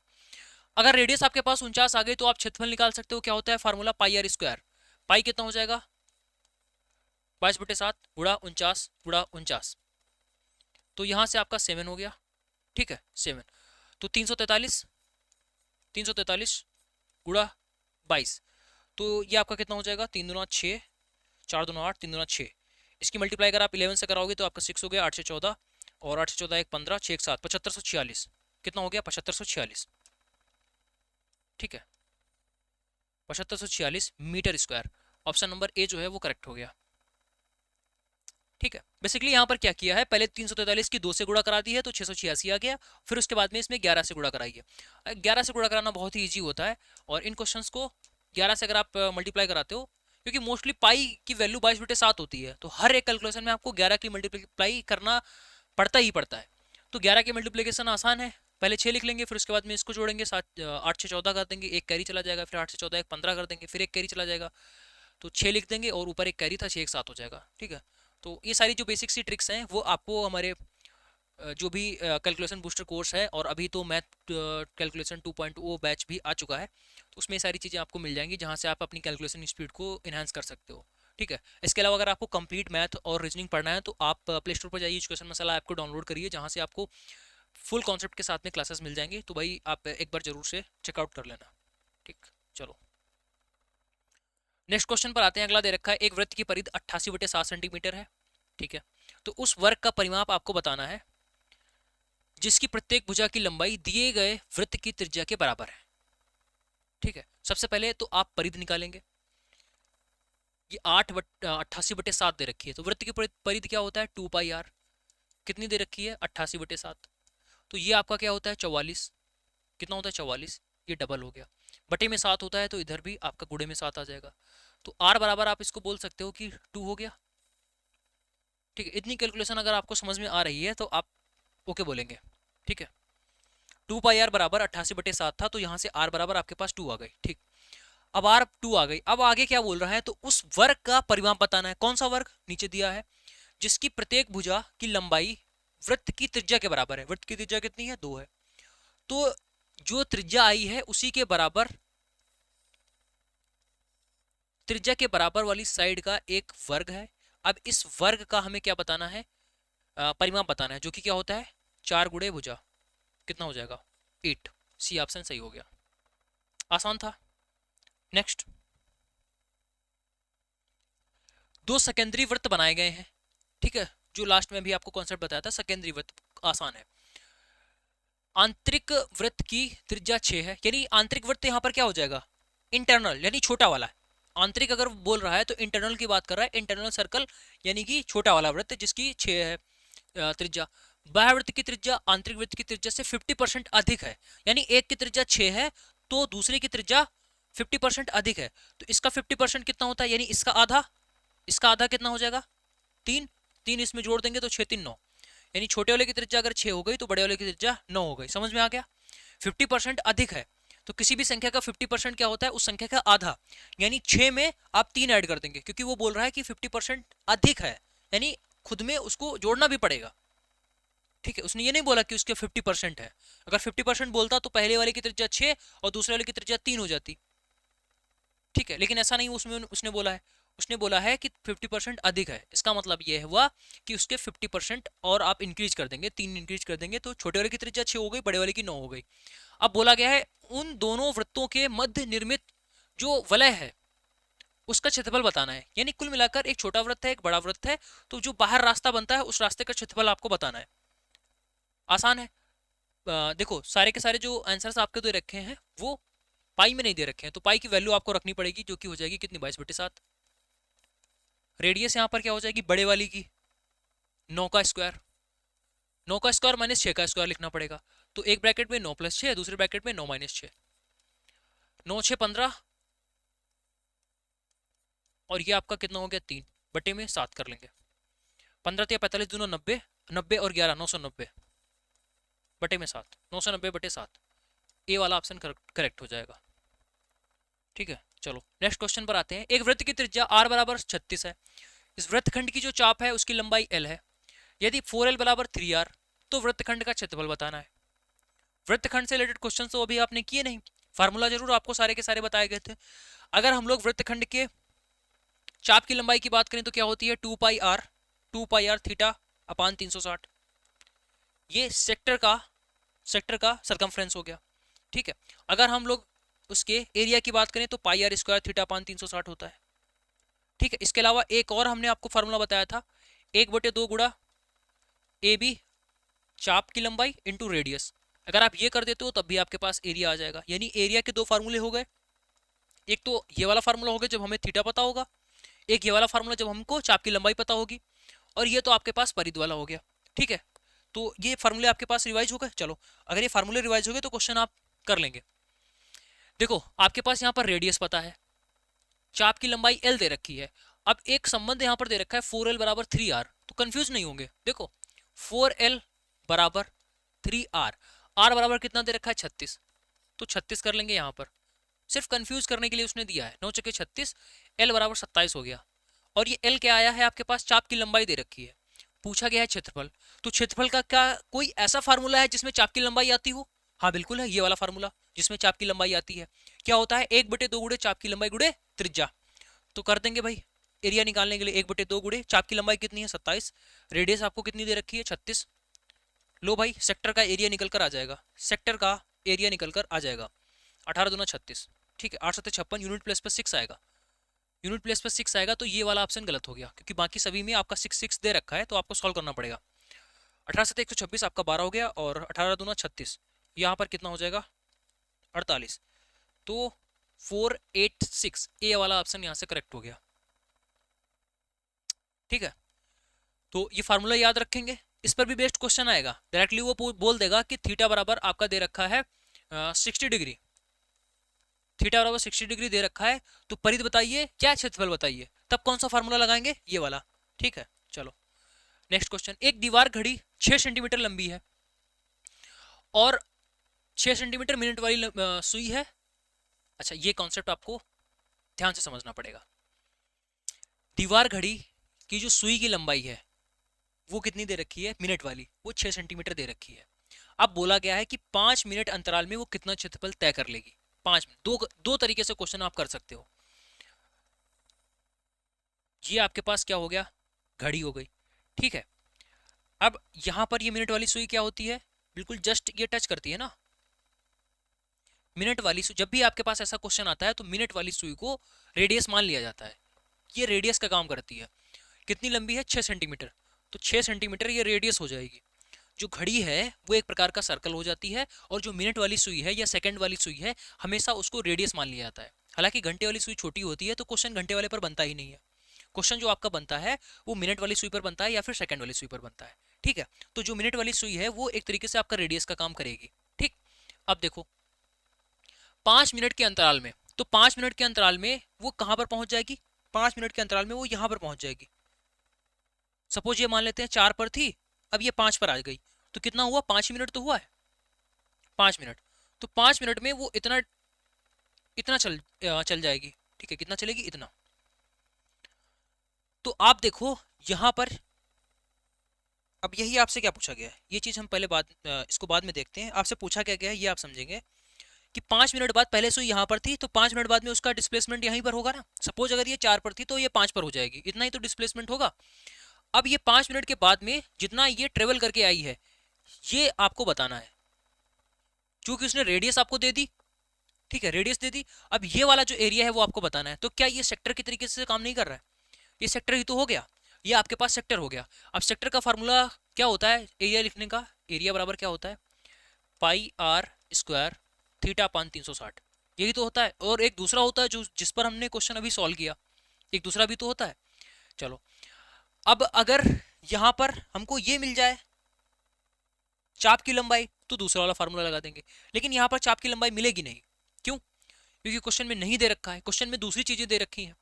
अगर रेडियस आपके पास 49 आ गई तो आप क्षेत्रफल निकाल सकते हो। क्या होता है formula? Pi are square. Pi कितना हो जाएगा? 22/7 गुणा 49 गुणा 49, तो यहाँ से आपका 7 हो गया। ठीक है 7, तो 343, 343 गुणा 22, तो ये आपका कितना हो जाएगा, 3 दूना 6, 4 दूना 8, 3 दूना 6। इसकी मल्टीप्लाई अगर आप 11 से कराओगे तो आपका 6 हो गया, 8 से 14, और 8 से 14 एक 15, 6 एक 7, 7546। कितना हो गया, 7546। ठीक है 7546 metre square. Option number A जो है वो करेक्ट हो गया। ठीक है, बेसिकली यहाँ पर क्या किया है, पहले 343 की 2 से गुणा करा दी है तो 686 आ गया, फिर उसके बाद में इसमें 11 से गुणा कराई है। 11 से गुणा कराना बहुत ही ईजी होता है, और इन क्वेश्चंस को 11 से अगर आप मल्टीप्लाई कराते हो, क्योंकि मोस्टली पाई की वैल्यू 22/7 होती है, तो हर एक कैलकुलेशन में आपको 11 की मल्टीप्लाई करना पड़ता ही पड़ता है। तो 11 की मल्टीप्लीकेशन आसान है, पहले 6 लिख लेंगे, फिर उसके बाद में इसको जोड़ेंगे, 8 से 14 कर देंगे, एक कैरी चला जाएगा, फिर 8 से 14 एक 15 कर देंगे, फिर एक कैरी चला जाएगा, तो 6 लिख देंगे, और ऊपर एक कैरी था, 6 एक 7 हो जाएगा। ठीक है, तो ये सारी जो बेसिक सी ट्रिक्स हैं वो आपको हमारे जो भी कैलकुलेशन बूस्टर कोर्स है, और अभी तो मैथ कैलकुलेशन 2.0 बैच भी आ चुका है, तो उसमें सारी चीज़ें आपको मिल जाएंगी जहाँ से आप अपनी कैलकुलेशन स्पीड को इन्हांस कर सकते हो। ठीक है, इसके अलावा अगर आपको कंप्लीट मैथ और रीजनिंग पढ़ना है तो आप प्ले स्टोर पर जाइए, एजुकेशन मसाला ऐप को डाउनलोड करिए, जहाँ से आपको फुल कॉन्सेप्ट के साथ में क्लासेस मिल जाएंगे, तो भाई आप एक बार जरूर से चेकआउट कर लेना। ठीक, चलो नेक्स्ट क्वेश्चन पर आते हैं। अगला दे रखा है, एक वृत्त की परिधि 88/7 सेंटीमीटर है। ठीक है, तो उस वर्ग का परिमाप आपको बताना है जिसकी प्रत्येक भुजा की लंबाई दिए गए वृत्त की त्रिज्या के बराबर है। ठीक है, सबसे पहले तो आप परिधि निकालेंगे। ये 88/7 दे रखी है, तो वृत्त की परिधि क्या होता है, 2πr। कितनी दे रखी है, 88/7, तो ये आपका क्या होता है, 44। कितना होता है, 44, ये डबल हो गया। बटे में 7 होता है, तो इधर भी आपका गुणे में 7 आ जाएगा, तो r बराबर आप इसको बोल सकते हो कि 2 हो गया। ठीक है, इतनी कैलकुलेशन अगर आपको समझ में आ रही है तो आप ओके बोलेंगे। ठीक है, 2πr बराबर 88/7 था, तो यहाँ से r बराबर आपके पास 2 आ गई। ठीक, अब r 2 आ गई, अब आगे क्या बोल रहा है, तो उस वर्ग का परिमाप बताना है। कौन सा वर्ग, नीचे दिया है, जिसकी प्रत्येक भुजा की लंबाई वृत्त की त्रिज्या के बराबर है। वृत्त की त्रिज्या कितनी है, 2 है, तो जो त्रिज्या आई है उसी के बराबर, त्रिज्या के बराबर वाली साइड का एक वर्ग है। अब इस वर्ग का हमें क्या बताना है, परिमाप बताना है, जो कि क्या होता है, 4 गुणे भुजा। कितना हो जाएगा, 8। सी ऑप्शन सही हो गया, आसान था। नेक्स्ट, दो सकेंद्री वृत्त बनाए गए हैं। ठीक है, जो लास्ट में भी आपको कॉन्सेप्ट बताया था, सकेंद्री वृत्त आसान है। आंतरिक वृत्त की त्रिज्या 6 है, यानी आंतरिक वृत्त यहां पर क्या हो जाएगा, इंटरनल, यानी छोटा वाला। आंतरिक अगर बोल रहा है तो इंटरनल की बात कर रहा है, इंटरनल सर्कल यानी कि छोटा वाला वृत्त जिसकी 6 है त्रिज्या। बाह्य वृत्त की त्रिज्या आंतरिक वृत्त की त्रिज्या से 50% अधिक है, यानी एक की त्रिज्या 6 है तो दूसरे की त्रिज्या 50% अधिक है, तो इसका 50% कितना होता है, यानी इसका आधा, इसका आधा कितना हो जाएगा, 3। 3 इसमें जोड़ देंगे तो 6 3 9, यानी छोटे वाले की त्रिज्या अगर 6 हो गई तो बड़े वाले की त्रिज्या 9 हो गई। समझ में आ गया, 50% अधिक है, तो किसी भी संख्या का 50% क्या होता है, उस संख्या का आधा, यानी 6 में आप 3 ऐड कर देंगे, क्योंकि वो बोल रहा है कि 50% अधिक है, यानी खुद में उसको जोड़ना भी पड़ेगा। ठीक है, उसने ये नहीं बोला कि उसके 50% है। अगर 50% बोलता तो पहले वाले की त्रिज्या 6 और दूसरे वाले की त्रिज्या 3 हो जाती। ठीक है, लेकिन ऐसा नहीं उसमें उसने बोला है, उसने बोला है कि 50% अधिक है, इसका मतलब यह हुआ कि उसके 50% और आप इंक्रीज कर देंगे, 3 इंक्रीज कर देंगे, तो छोटे वाले की त्रिज्या 6 हो गई, बड़े वाले की 9 हो गई। अब बोला गया है उन दोनों वृत्तों के मध्य निर्मित जो वलय है उसका क्षेत्रफल बताना है, यानी कुल मिलाकर एक छोटा वृत्त है, एक बड़ा वृत्त है, तो जो बाहर रास्ता बनता है उस रास्ते का क्षेत्रफल आपको बताना है। आसान है। देखो सारे के सारे जो आंसर्स आपके दे रखे हैं वो पाई में नहीं दे रखे हैं, तो पाई की वैल्यू आपको रखनी पड़ेगी, जो कि हो जाएगी कितनी, 22/7। रेडियस यहाँ पर क्या हो जाएगी, बड़े वाली की 9 का स्क्वायर, 9 का स्क्वायर माइनस 6 का स्क्वायर लिखना पड़ेगा, तो एक ब्रैकेट में 9 + 6, दूसरे ब्रैकेट में 9 - 6, 9 6 15, और ये आपका कितना हो गया, 3 बटे में 7 कर लेंगे, 15 या 45 दोनों 90, 90 और 11 990 बटे में 7, 990/7, ए वाला ऑप्शन करेक्ट हो जाएगा। ठीक है, चलो नेक्स्ट क्वेश्चन पर आते हैं। एक वृत्त की त्रिज्या r बराबर 36 है, इस वृत्तखंड की जो चाप है उसकी लंबाई l है, यदि 4l बराबर 3r तो वृत्तखंड का क्षेत्रफल बताना है। वृत्तखंड से रिलेटेड क्वेश्चन तो अभी आपने किए नहीं, फार्मूला जरूर आपको सारे के सारे बताए गए थे। अगर हम लोग वृत्तखंड के चाप की लंबाई की बात करें तो क्या होती है 2 पाई आर थीटा अपान 360। ये सेक्टर का सरकमफ्रेंस हो गया। ठीक है, अगर हम लोग उसके एरिया की बात करें तो पाई आर स्क्वायर थीटा अपान 360 होता है। ठीक है, इसके अलावा एक और हमने आपको फार्मूला बताया था, 1/2 गुणा ए बी चाप की लंबाई इंटू रेडियस। अगर आप ये कर देते हो तब भी आपके पास एरिया आ जाएगा। यानी एरिया के दो फार्मूले हो गए, एक तो ये वाला फार्मूला हो गया जब हमें थीटा पता होगा, एक ये वाला फार्मूला जब हमको चाप की लंबाई पता होगी, और ये तो आपके पास परिधि वाला हो गया। ठीक है, तो ये फार्मूले आपके पास रिवाइज हो गए। चलो, अगर ये फार्मूले रिवाइज हो गए तो क्वेश्चन आप कर लेंगे। देखो, आपके पास यहाँ पर रेडियस पता है, चाप की लंबाई एल दे रखी है। अब एक संबंध यहाँ पर दे रखा है 4l बराबर 3r, तो कंफ्यूज नहीं होंगे। देखो 4l बराबर 3r, r बराबर कितना दे रखा है 36, तो 36 कर लेंगे यहाँ पर, सिर्फ कंफ्यूज करने के लिए उसने दिया है। 9 चौके 36, l बराबर 27 हो गया। और ये l क्या आया है आपके पास, चाप की लंबाई दे रखी है, पूछा गया है क्षेत्रफल। तो क्षेत्रफल का क्या कोई ऐसा फार्मूला है जिसमें चाप की लंबाई आती हो? हाँ बिल्कुल है, ये वाला फार्मूला जिसमें चाप की लंबाई आती है। क्या होता है, 1/2 गुणे चाप की लंबाई गुणे त्रिज्या। तो कर देंगे भाई, एरिया निकालने के लिए 1/2 गुणे चाप की लंबाई कितनी है 27, रेडियस आपको कितनी दे रखी है 36। लो भाई, सेक्टर का एरिया निकल कर आ जाएगा, सेक्टर का एरिया निकल कर आ जाएगा 18 दूना 36। ठीक है, 8 7 56, यूनिट प्लेस पर 6 आएगा, यूनिट प्लेस पर 6 आएगा, तो ये वाला ऑप्शन गलत हो गया, क्योंकि बाकी सभी में आपका 6 दे रखा है, तो आपको सॉल्व करना पड़ेगा। 18 7 126 आपका 12 हो गया, और 18 दूना 36, यहाँ पर कितना हो जाएगा 48, तो 486 ए वाला ऑप्शन यहाँ से करेक्ट हो गया। ठीक है, तो ये फार्मूला याद रखेंगे, इस पर भी बेस्ड क्वेश्चन आएगा। डायरेक्टली वो बोल देगा कि थीटा बराबर आपका दे रखा है 60 डिग्री, थीटा बराबर 60 डिग्री दे रखा है, तो परिधि बताइए क्या क्षेत्रफल बताइए, तब कौन सा फार्मूला लगाएंगे, ये वाला। ठीक है, चलो नेक्स्ट क्वेश्चन। एक दीवार घड़ी 6 सेंटीमीटर लंबी है और 6 सेंटीमीटर मिनट वाली सुई है। अच्छा, ये कॉन्सेप्ट आपको ध्यान से समझना पड़ेगा। दीवार घड़ी की जो सुई की लंबाई है वो कितनी दे रखी है, मिनट वाली, वो 6 सेंटीमीटर दे रखी है। अब बोला गया है कि 5 मिनट अंतराल में वो कितना क्षेत्रफल तय कर लेगी। 5 मिनट, दो तरीके से क्वेश्चन आप कर सकते हो। ये आपके पास क्या हो गया, घड़ी हो गई। ठीक है, अब यहां पर ये मिनट वाली सुई क्या होती है, बिल्कुल जस्ट ये टच करती है ना मिनट वाली सुई। जब भी आपके पास ऐसा क्वेश्चन आता है तो मिनट वाली सुई को रेडियस मान लिया जाता है, ये रेडियस का काम करती है। कितनी लंबी है 6 सेंटीमीटर, तो 6 सेंटीमीटर ये रेडियस हो जाएगी। जो घड़ी है वो एक प्रकार का सर्कल हो जाती है, और जो मिनट वाली सुई है या सेकंड वाली सुई है हमेशा उसको रेडियस मान लिया जाता है। हालांकि घंटे वाली सुई छोटी होती है, तो क्वेश्चन घंटे वाले पर बनता ही नहीं है। क्वेश्चन जो आपका बनता है वो मिनट वाली सुई पर बनता है या फिर सेकंड वाली सुई पर बनता है। ठीक है, तो जो मिनट वाली सुई है वो एक तरीके से आपका रेडियस का काम करेगी। ठीक, अब देखो 5 मिनट के अंतराल में, तो 5 मिनट के अंतराल में वो कहां पर पहुंच जाएगी, 5 मिनट के अंतराल में वो यहां पर पहुंच जाएगी। सपोज ये मान लेते हैं 4 पर थी, अब ये 5 पर आ गई, तो कितना हुआ, 5 मिनट तो हुआ है, 5 मिनट। तो 5 मिनट में वो इतना इतना चल जाएगी। ठीक है, कितना चलेगी, इतना। तो आप देखो यहां पर, अब यही आपसे क्या पूछा गया है, ये चीज हम पहले इसको बाद में देखते हैं। आपसे पूछा क्या गया है ये आप समझेंगे कि 5 मिनट बाद पहले से यहाँ पर थी, तो 5 मिनट बाद में उसका डिस्प्लेसमेंट यहीं पर होगा ना। सपोज अगर ये 4 पर थी तो ये 5 पर हो जाएगी, इतना ही तो डिस्प्लेसमेंट होगा। अब ये 5 मिनट के बाद में जितना ये ट्रेवल करके आई है ये आपको बताना है, क्योंकि उसने रेडियस आपको दे दी। ठीक है, रेडियस दे दी। अब ये वाला जो एरिया है वो आपको बताना है। तो क्या ये सेक्टर की तरीके से काम नहीं कर रहा है, ये सेक्टर ही तो हो गया, ये आपके पास सेक्टर हो गया। अब सेक्टर का फार्मूला क्या होता है एरिया लिखने का, एरिया बराबर क्या होता है pi are square theta upon 360, यही तो होता है। और एक दूसरा होता है जो जिस पर हमने क्वेश्चन अभी सॉल्व किया, एक दूसरा भी तो होता है। चलो, अब अगर यहां पर हमको ये मिल जाए चाप की लंबाई, तो दूसरा वाला फार्मूला लगा देंगे। लेकिन यहां पर चाप की लंबाई मिलेगी नहीं, क्यों, क्योंकि क्वेश्चन में नहीं दे रखा है, क्वेश्चन में दूसरी चीजें दे रखी हैं।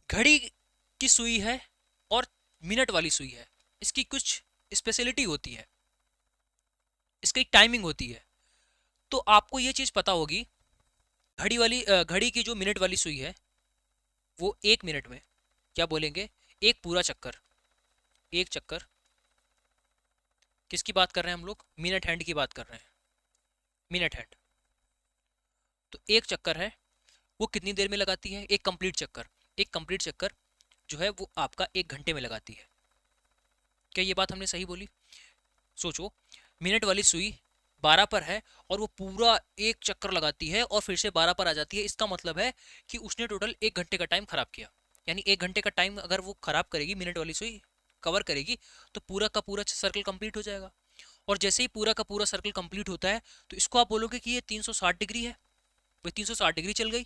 घड़ी की सुई है और मिनट वाली सुई है, इसकी कुछ स्पेशलिटी होती है, इसकी एक टाइमिंग होती है। तो आपको ये चीज पता होगी, घड़ी की जो मिनट वाली सुई है वो 1 मिनट में क्या बोलेंगे, एक पूरा चक्कर, एक चक्कर किसकी बात कर रहे हैं हम लोग, मिनट हैंड की बात कर रहे हैं, मिनट हैंड। तो एक चक्कर है वो कितनी देर में लगाती है, एक कंप्लीट चक्कर। एक कंप्लीट चक्कर जो है वो आपका 1 घंटे में लगाती है। क्या ये बात हमने सही बोली? सोचो, मिनट वाली सुई 12 पर है और वो पूरा एक चक्कर लगाती है और फिर से 12 पर आ जाती है। इसका मतलब है कि उसने टोटल 1 घंटे का टाइम खराब किया। यानी 1 घंटे का टाइम अगर वो खराब करेगी, मिनट वाली सुई कवर करेगी, तो पूरा का पूरा सर्कल कंप्लीट हो जाएगा। और जैसे ही पूरा का पूरा सर्कल कंप्लीट होता है तो इसको आप बोलोगे कि ये 360 डिग्री है। भाई 360 डिग्री चल गई,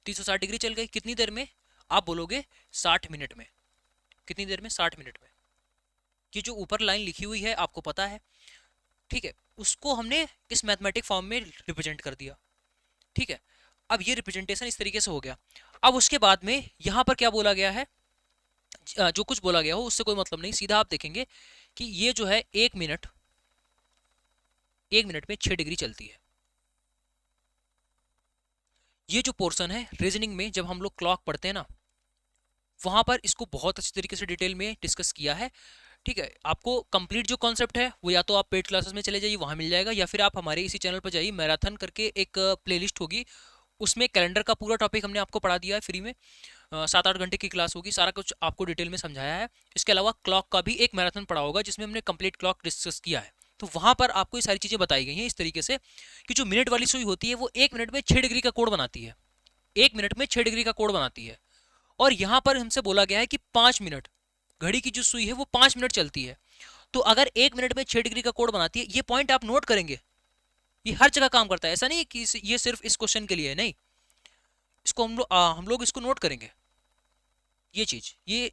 360 डिग्री चल गई कितनी देर में? आप बोलोगे 60 मिनट में। कितनी देर में? 60 मिनट में। ये जो ऊपर लाइन लिखी हुई है आपको पता है, ठीक है, उसको हमने इस मैथमेटिक फॉर्म में रिप्रेजेंट कर दिया। ठीक है, अब ये रिप्रेजेंटेशन इस तरीके से हो गया। अब उसके बाद में यहां पर क्या बोला गया है, जो कुछ बोला गया हो उससे कोई मतलब नहीं, सीधा आप देखेंगे कि ये जो है 1 मिनट, 1 मिनट में 6 डिग्री चलती है। ये जो पोर्शन है रीजनिंग में जब हम लोग क्लॉक पढ़ते हैं ना, वहां पर इसको बहुत अच्छी तरीके से डिटेल में डिस्कस किया है। ठीक है, आपको कंप्लीट जो कॉन्सेप्ट है वो या तो आप पेड क्लासेस में चले जाइए, वहां मिल जाएगा, या फिर आप हमारे इसी चैनल पर जाइए, मैराथन करके एक प्लेलिस्ट होगी, उसमें कैलेंडर का पूरा टॉपिक हमने आपको पढ़ा दिया है फ्री में। 7-8 घंटे की क्लास होगी, सारा कुछ आपको डिटेल में समझाया है। इसके अलावा क्लॉक का भी एक मैराथन पढ़ा होगा जिसमें हमने कंप्लीट क्लॉक डिस्कस किया है। तो वहां पर आपको ये सारी चीजें बताई गई हैं इस तरीके से कि जो मिनट वाली सुई होती है वो 1 मिनट में 6 डिग्री का कोण बनाती है। 1 मिनट में 6 डिग्री का कोण बनाती है। और यहां पर हमसे बोला गया है कि 5 मिनट, घड़ी की जो सुई है वो 5 मिनट चलती है। तो अगर 1 मिनट में 6 डिग्री का कोण बनाती है, ये पॉइंट आप नोट करेंगे, ये हर जगह काम करता है। ऐसा नहीं है कि ये सिर्फ इस क्वेश्चन के लिए है, नहीं, इसको हम लोग इसको नोट करेंगे। ये चीज, ये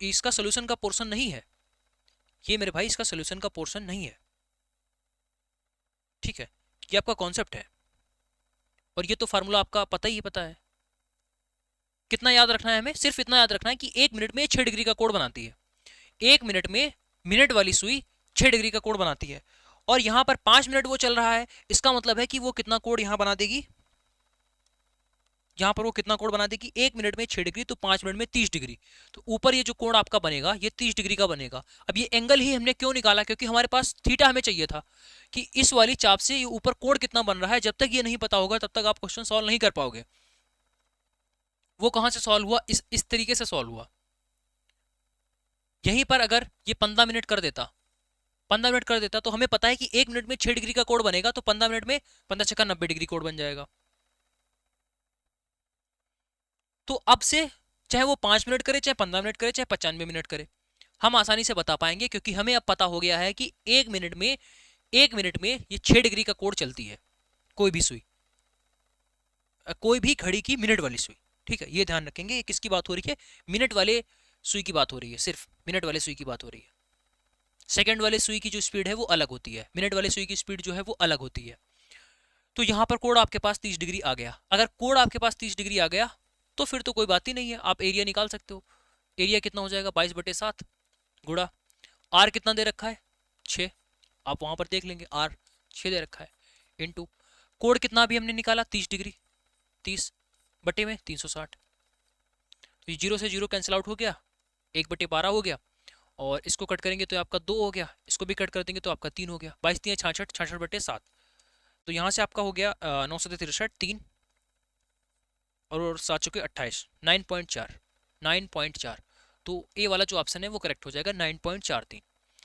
इसका सोल्यूशन का पोर्शन नहीं है, ये मेरे भाई इसका सोल्यूशन का पोर्शन नहीं है। ठीक है, ये आपका कॉन्सेप्ट है और ये तो फार्मूला आपका पता ही पता है। कितना याद रखना है हमें? सिर्फ इतना याद रखना है कि 1 मिनट में 6 डिग्री का कोण बनाती है। 1 मिनट में मिनट वाली सुई 6 डिग्री का कोण बनाती है और यहां पर 5 मिनट वो चल रहा है। इसका मतलब है कि वो कितना कोण यहां बना देगी, यहां पर वो कितना कोण बना देगी? 1 मिनट में 6 डिग्री, तो 5 मिनट में 30 डिग्री। तो ऊपर ये जो कोण आपका बनेगा ये 30 डिग्री का बनेगा। अब ये एंगल ही हमने क्यों निकाला? क्योंकि हमारे पास थीटा हमें चाहिए था कि इस वाली चाप से ये ऊपर कोण कितना बन रहा है। जब तक ये नहीं पता होगा तब तक आप क्वेश्चन सॉल्व नहीं कर पाओगे। वो कहां से सॉल्व हुआ? इस तरीके से सॉल्व हुआ। यहीं पर अगर ये 15 मिनट कर देता, 15 मिनट कर देता, तो हमें पता है कि 1 मिनट में 6 डिग्री का कोण बनेगा, तो 15 मिनट में 15 × 90 डिग्री कोण बन जाएगा। तो अब से चाहे वो 5 मिनट करे, चाहे 15 मिनट करे, चाहे 95 मिनट करे, हम आसानी से बता पाएंगे, क्योंकि हमें अब पता हो गया है कि 1 मिनट में ये 6 डिग्री का कोण चलती है, कोई भी सुई, कोई भी घड़ी की मिनट वाली सुई। ठीक है, ये ध्यान रखेंगे। ये किसकी बात हो रही है? मिनट वाले सुई की बात हो रही है, सिर्फ मिनट वाले सुई की बात हो रही है। सेकंड वाले सुई की जो स्पीड है वो अलग होती है, मिनट वाले सुई की स्पीड जो है वो अलग होती है। तो यहां पर कोण आपके पास 30 डिग्री आ गया। अगर कोण आपके पास 30 डिग्री आ गया तो फिर तो कोई बात ही नहीं है, आप एरिया निकाल सकते हो। एरिया कितना हो जाएगा? 22/7 गुड़ा आर कितना दे रखा है? 6। आप वहां पर देख लेंगे, आर 6 दे रखा है, इंटू कोण कितना अभी हमने निकाला? 30 डिग्री, 30 बटे में 360। तो 0 से 0 कैंसिल आउट हो गया, 1/12 हो गया, और इसको कट करेंगे तो आपका 2 हो गया, इसको भी कट कर देंगे तो आपका 3 हो गया। 22×3 = 66, 66/7। तो यहाँ से आपका हो गया 963, 3 और 7 चौके 28, 9.4, 9.4। तो ए वाला जो ऑप्शन है वो करेक्ट हो जाएगा, 9.43।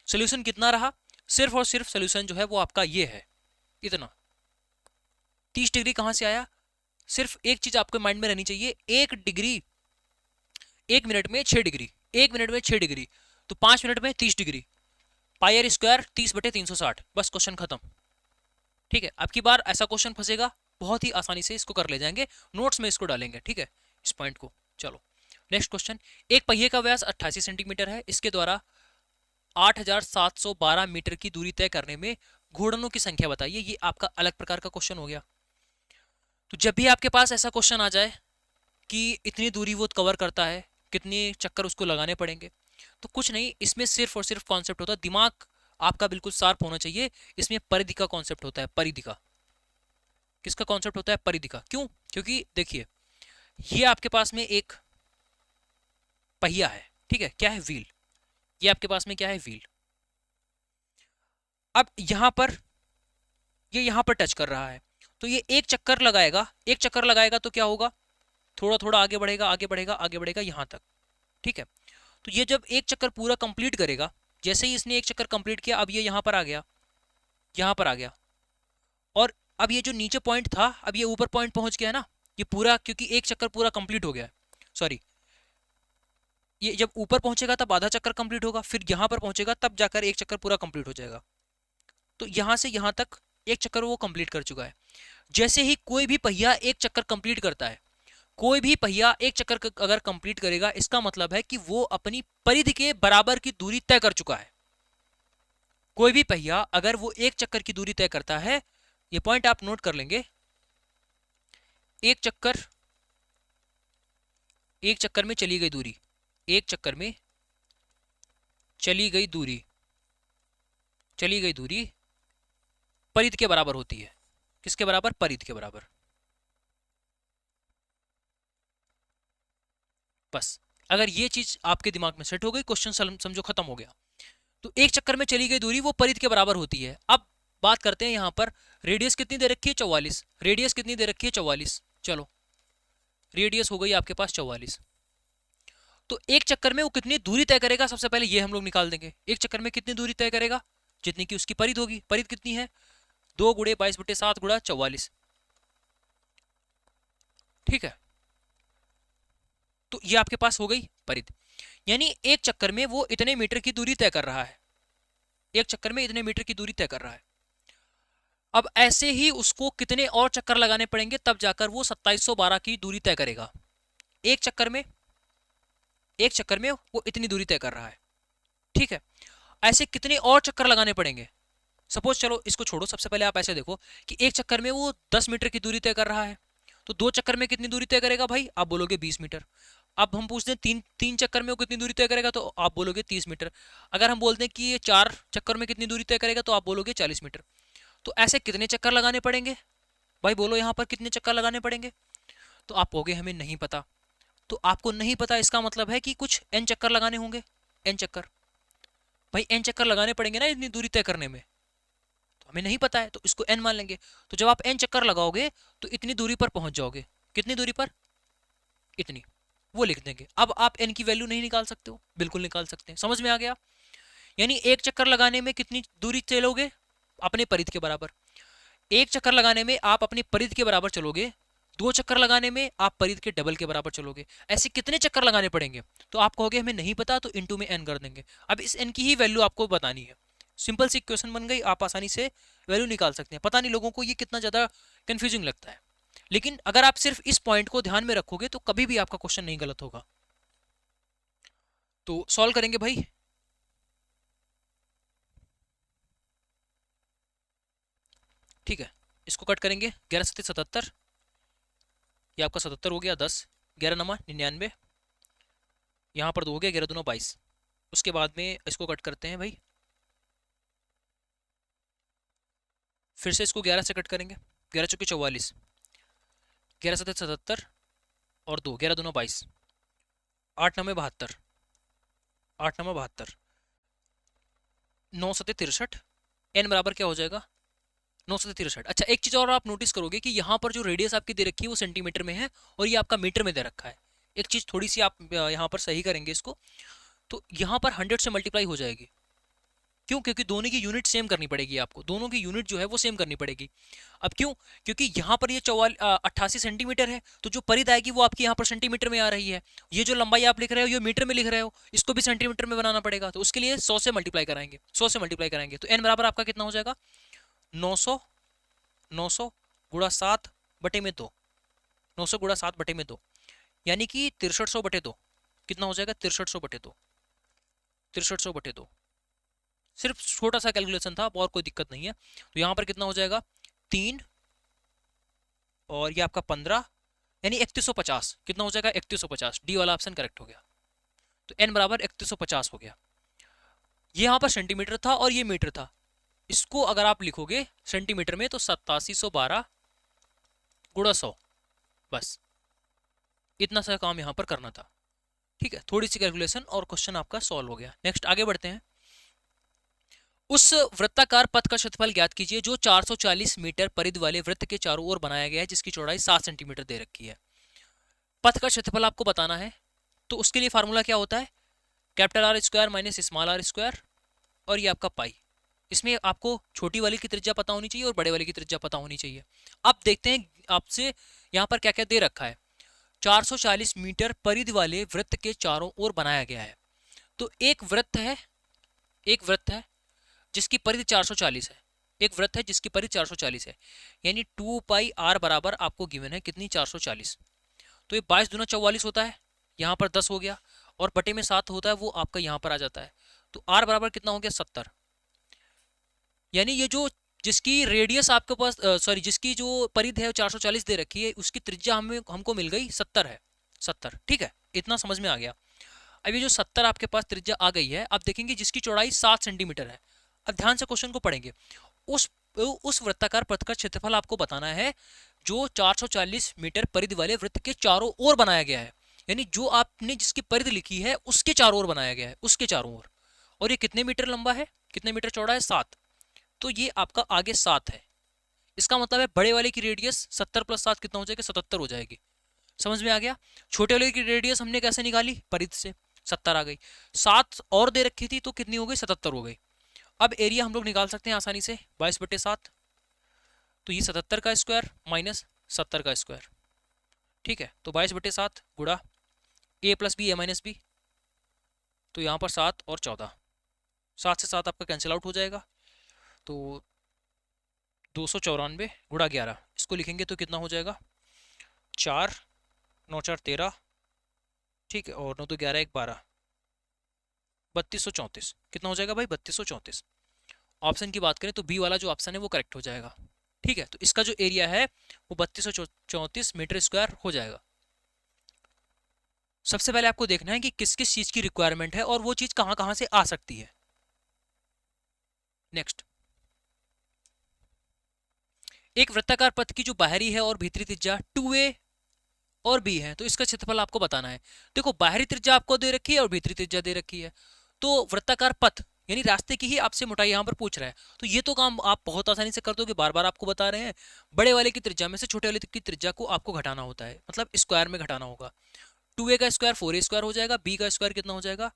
सोल्यूशन कितना रहा? सिर्फ और सिर्फ सोल्यूशन जो है वो आपका ये है, इतना। 30 डिग्री कहाँ से आया? सिर्फ एक चीज आपके माइंड में रहनी चाहिए, 1 डिग्री 1 मिनट में 6 डिग्री, 1 मिनट में 6 डिग्री, तो 5 मिनट में 30 डिग्री, पाई स्क्वायर 30/360, बस क्वेश्चन खत्म। ठीक है, अब की बार ऐसा क्वेश्चन फंसेगा बहुत ही आसानी से इसको कर ले जाएंगे, नोट्स में इसको डालेंगे। ठीक है, इस पॉइंट को। चलो नेक्स्ट क्वेश्चन। एक पहिए का व्यास 88 सेंटीमीटर है, इसके द्वारा 8712 मीटर की दूरी तय करने में घूर्णनों की संख्या बताइए। ये आपका अलग प्रकार का क्वेश्चन हो गया। तो जब भी आपके पास ऐसा क्वेश्चन आ जाए कि इतनी दूरी वो कवर करता है, कितने चक्कर उसको लगाने पड़ेंगे, तो कुछ नहीं, इसमें सिर्फ और सिर्फ कॉन्सेप्ट होता है, दिमाग आपका बिल्कुल शार्प होना चाहिए। इसमें परिधि का कॉन्सेप्ट होता है, परिधि का। किसका कॉन्सेप्ट होता है? परिधि का। क्यों? क्योंकि देखिए, ये आपके पास में एक पहिया है, ठीक है, क्या है? व्हील। ये आपके पास में क्या है? व्हील। अब यहां पर ये यहां पर टच कर रहा है, तो ये एक चक्कर लगाएगा, एक चक्कर लगाएगा तो क्या होगा? थोड़ा थोड़ा आगे बढ़ेगा आगे बढ़ेगा आगे बढ़ेगा यहाँ तक, ठीक है। तो ये जब एक चक्कर पूरा कंप्लीट करेगा, जैसे ही इसने एक चक्कर कंप्लीट किया, अब ये यहाँ पर आ गया, यहाँ पर आ गया, और अब ये जो नीचे पॉइंट था अब ये ऊपर पॉइंट पहुंच गया ना, ये पूरा, क्योंकि एक चक्कर पूरा कंप्लीट हो गया, सॉरी, ये जब ऊपर पहुंचेगा तब आधा चक्कर कंप्लीट होगा, फिर यहाँ पर पहुंचेगा तब जाकर एक चक्कर पूरा कंप्लीट हो जाएगा। तो यहाँ से यहाँ तक एक चक्कर वो कंप्लीट कर चुका है। जैसे ही कोई भी पहिया एक चक्कर कंप्लीट करता है, कोई भी पहिया एक चक्कर अगर कंप्लीट करेगा, इसका मतलब है कि वो अपनी परिधि के बराबर की दूरी तय कर चुका है। कोई भी पहिया अगर वो एक चक्कर की दूरी तय करता है, ये पॉइंट आप नोट कर लेंगे, एक चक्कर में चली गई दूरी, एक चक्कर में चली गई दूरी परिधि के बराबर होती है। किसके बराबर? परिधि के बराबर। बस अगर ये चीज आपके दिमाग में सेट हो गई, क्वेश्चन समझो खत्म हो गया। तो एक चक्कर में चली गई दूरी वो परिधि के बराबर होती है। अब बात करते हैं यहां पर, रेडियस कितनी दे रखी है? 44। रेडियस कितनी दे रखी है? 44। चलो रेडियस हो गई आपके पास 44। तो एक चक्कर में वो कितनी दूरी तय करेगा, सबसे पहले ये हम लोग निकाल देंगे। एक चक्कर में कितनी दूरी तय करेगा? जितनी की उसकी परिधि होगी। परिधि कितनी है? 2 गुणे 22/7 गुणा 44, ठीक है। तो ये आपके पास हो गई परिधि, यानी एक चक्कर में वो इतने मीटर की दूरी तय कर रहा है, एक चक्कर में इतने मीटर की दूरी तय कर रहा है। अब ऐसे ही उसको कितने और चक्कर लगाने पड़ेंगे तब जाकर वो 2712 की दूरी तय करेगा। एक चक्कर में वो इतनी दूरी तय कर रहा है, ठीक है। ऐसे कितने और चक्कर लगाने पड़ेंगे? सपोज, चलो इसको छोड़ो, सबसे पहले आप ऐसे देखो कि एक चक्कर में वो 10 मीटर की दूरी तय कर रहा है, तो 2 चक्कर में कितनी दूरी तय करेगा भाई? आप बोलोगे 20 मीटर। अब हम पूछते हैं तीन चक्कर में वो कितनी दूरी तय करेगा, तो आप बोलोगे 30 मीटर। अगर हम बोलते हैं कि ये 4 चक्कर में कितनी दूरी तय करेगा, तो आप बोलोगे 40 मीटर। तो ऐसे कितने चक्कर लगाने पड़ेंगे भाई? बोलो यहाँ पर कितने चक्कर लगाने पड़ेंगे? तो आप कहोगे हमें नहीं पता। तो आपको नहीं पता, इसका मतलब है कि कुछ n चक्कर लगाने होंगे। n चक्कर भाई, n चक्कर लगाने पड़ेंगे ना इतनी दूरी तय करने में, तो हमें नहीं पता है तो इसको n मान लेंगे। तो जब आप n चक्कर लगाओगे तो इतनी दूरी पर पहुंच जाओगे। कितनी दूरी पर? इतनी, वो लिख देंगे। अब आप n की वैल्यू नहीं निकाल सकते हो? बिल्कुल निकाल सकते हैं। समझ में आ गया? यानी एक चक्कर लगाने में कितनी दूरी चलोगे? अपने परिधि के बराबर। एक चक्कर लगाने में आप अपनी परिधि के बराबर चलोगे, 2 चक्कर लगाने में आप परिधि के डबल के बराबर चलोगे। ऐसे कितने चक्कर लगाने पड़ेंगे? तो आप कहोगे हमें नहीं पता, तो इनटू में n कर देंगे। अब इस n की ही वैल्यू आपको बतानी है। सिंपल सी इक्वेशन बन गई, आप आसानी से वैल्यू निकाल सकते हैं। पता नहीं लोगों को ये कितना ज्यादा कंफ्यूजिंग लगता है, लेकिन अगर आप सिर्फ इस पॉइंट को ध्यान में रखोगे तो कभी भी आपका क्वेश्चन नहीं गलत होगा। तो सॉल्व करेंगे भाई। ठीक है, इसको कट करेंगे। 11 7 77, ये आपका 77 हो गया। 10 11 नमा 99, यहाँ पर 2 हो गया, 11 दूना 22। उसके बाद में इसको कट करते हैं भाई, फिर से इसको 11 से कट करेंगे। 11 चौके 44, 11 7 77 और 2, 11 दूना 22, 8 9 72, 8 9 72, 9 7 63, n बराबर क्या हो जाएगा? 9 7 63। अच्छा, एक चीज और आप नोटिस करोगे कि यहाँ पर जो रेडियस आपकी दे रखी है वो सेंटीमीटर में है और ये आपका मीटर में दे रखा है। एक चीज थोड़ी सी आप यहाँ पर सही करेंगे इसको, तो यहाँ पर 100 से मल्टीप्लाई हो जाएगी। क्यों? क्योंकि दोनों की यूनिट सेम करनी पड़ेगी आपको, दोनों की यूनिट जो है वो सेम करनी पड़ेगी। अब क्यों? क्योंकि यहाँ पर ये 88 सेंटीमीटर है, तो जो परिधि आएगी वो आपकी यहाँ पर सेंटीमीटर में आ रही है। ये जो लंबाई आप लिख रहे हो ये मीटर में लिख रहे हो, इसको भी सेंटीमीटर में बनाना पड़ेगा। तो उसके लिए 100 से मल्टीप्लाई कराएंगे, 100 से मल्टीप्लाई कराएंगे। तो n बराबर आपका कितना हो जाएगा? 900 गुणा 7 बटे में 2, 900 गुणा 7 बटे में 2, यानी कि 6300 बटे 2। कितना हो जाएगा? 6300 बटे 2, 6300 बटे 2। सिर्फ छोटा सा कैलकुलेशन था, और कोई दिक्कत नहीं है। तो यहाँ पर कितना हो जाएगा? 3 और ये आपका 15, यानी 3150। कितना हो जाएगा? 3150। डी वाला ऑप्शन करेक्ट हो गया। तो n बराबर 3150 हो गया। ये यहाँ पर सेंटीमीटर था और ये मीटर था। इसको अगर आप लिखोगे सेंटीमीटर में तो 8712 गुणा 100, बस इतना सा काम यहाँ पर करना था। ठीक है, थोड़ी सी कैलकुलेशन और क्वेश्चन आपका सॉल्व हो गया। नेक्स्ट आगे बढ़ते हैं। उस वृत्ताकार पथ का क्षेत्रफल ज्ञात कीजिए जो 440 मीटर परिधि वाले वृत्त के चारों ओर बनाया गया है, जिसकी चौड़ाई 7 सेंटीमीटर दे रखी है। पथ का क्षेत्रफल आपको बताना है, तो उसके लिए फार्मूला क्या होता है, capital R square minus small R square, और ये आपका पाई। इसमें आपको छोटी वाली की त्रिज्या पता होनी चाहिए और बड़े वाले की त्रिज्या पता होनी चाहिए। अब देखते हैं आपसे यहाँ पर क्या क्या दे रखा है। 440 मीटर परिधि वाले वृत्त के चारों ओर बनाया गया है। तो एक वृत्त है जिसकी परिधि 440 है, एक वृत्त है जिसकी परिधि 440 है, यानी 2 पाई आर बराबर आपको गिवन है कितनी, 440। तो ये 22 दूना 44 होता है, यहाँ पर 10 हो गया, और बटे में 7 होता है, वो आपका यहाँ पर आ जाता है। तो आर बराबर कितना हो गया, 70। यानी ये जो जिसकी रेडियस आपके पास सॉरी जिसकी जो परिधि है 440 दे रखी है, उसकी त्रिज्या हमको मिल गई 70 है, 70। ठीक है, इतना समझ में आ गया। अब ये जो 70 आपके पास त्रिज्या आ गई है, अब देखेंगे जिसकी चौड़ाई 7 सेंटीमीटर है। अब ध्यान से क्वेश्चन को पढ़ेंगे। उस उस वृत्ताकार पथ का क्षेत्रफल आपको बताना है जो 440 मीटर परिधि वाले वृत्त के चारों ओर बनाया गया है, यानी जो आपने जिसकी परिधि लिखी है उसके चारों ओर बनाया गया है, उसके चारों ओर। और ये कितने मीटर लंबा है, कितने मीटर चौड़ा है, 7। तो ये आपका आगे 7 है। इसका मतलब है बड़े वाले की रेडियस 70 प्लस 7 कितना हो जाएगा, 77 हो जाएगी। समझ में आ गया। छोटे वाले की रेडियस हमने कैसे निकाली, परिधि से, 70 आ गई, 7 और दे रखी थी तो कितनी हो गई, 77 हो गई। अब एरिया हम लोग निकाल सकते हैं आसानी से, 22/7। तो ये 77 का स्क्वायर माइनस 70 का स्क्वायर। ठीक है, तो 22/7 गुड़ा ए प्लस बी ए माइनस बी, तो यहाँ पर 7 और 14, 7 से 7 आपका कैंसिल आउट हो जाएगा। तो 294 गुड़ा 11, इसको लिखेंगे तो कितना हो जाएगा, 4 9 4 13, ठीक है, और 9 2 11 1 12, 3234। कितना हो जाएगा भाई, 3234। ऑप्शन की बात करें तो बी वाला जो ऑप्शन है वो करेक्ट हो जाएगा। ठीक है, तो इसका जो एरिया है वो 3234 मीटर स्क्वायर हो जाएगा। सबसे पहले आपको देखना है कि किस किस चीज की रिक्वायरमेंट है और वो चीज कहां कहां से आ सकती है। नेक्स्ट, एक वृत्ताकार पथ की जो बाहरी है और भीतरी त्रिज्या 2a और b है, तो इसका क्षेत्रफल आपको बताना है। देखो, बाहरी त्रिज्या आपको दे रखी है और भीतरी त्रिज्या दे रखी है, तो वृत्ताकार पथ यानी रास्ते की ही आपसे मोटाई यहां पर पूछ रहा है, तो ये तो काम आप बहुत आसानी से कर दोगे, बार बार आपको बता रहे हैं। बड़े वाले की त्रिज्या में से छोटे वाले की त्रिज्या को आपको घटाना होता है, मतलब स्क्वायर में घटाना होगा। 2a का स्क्वायर 4a स्क्वायर हो जाएगा, b का स्क्वायर कितना हो जाएगा,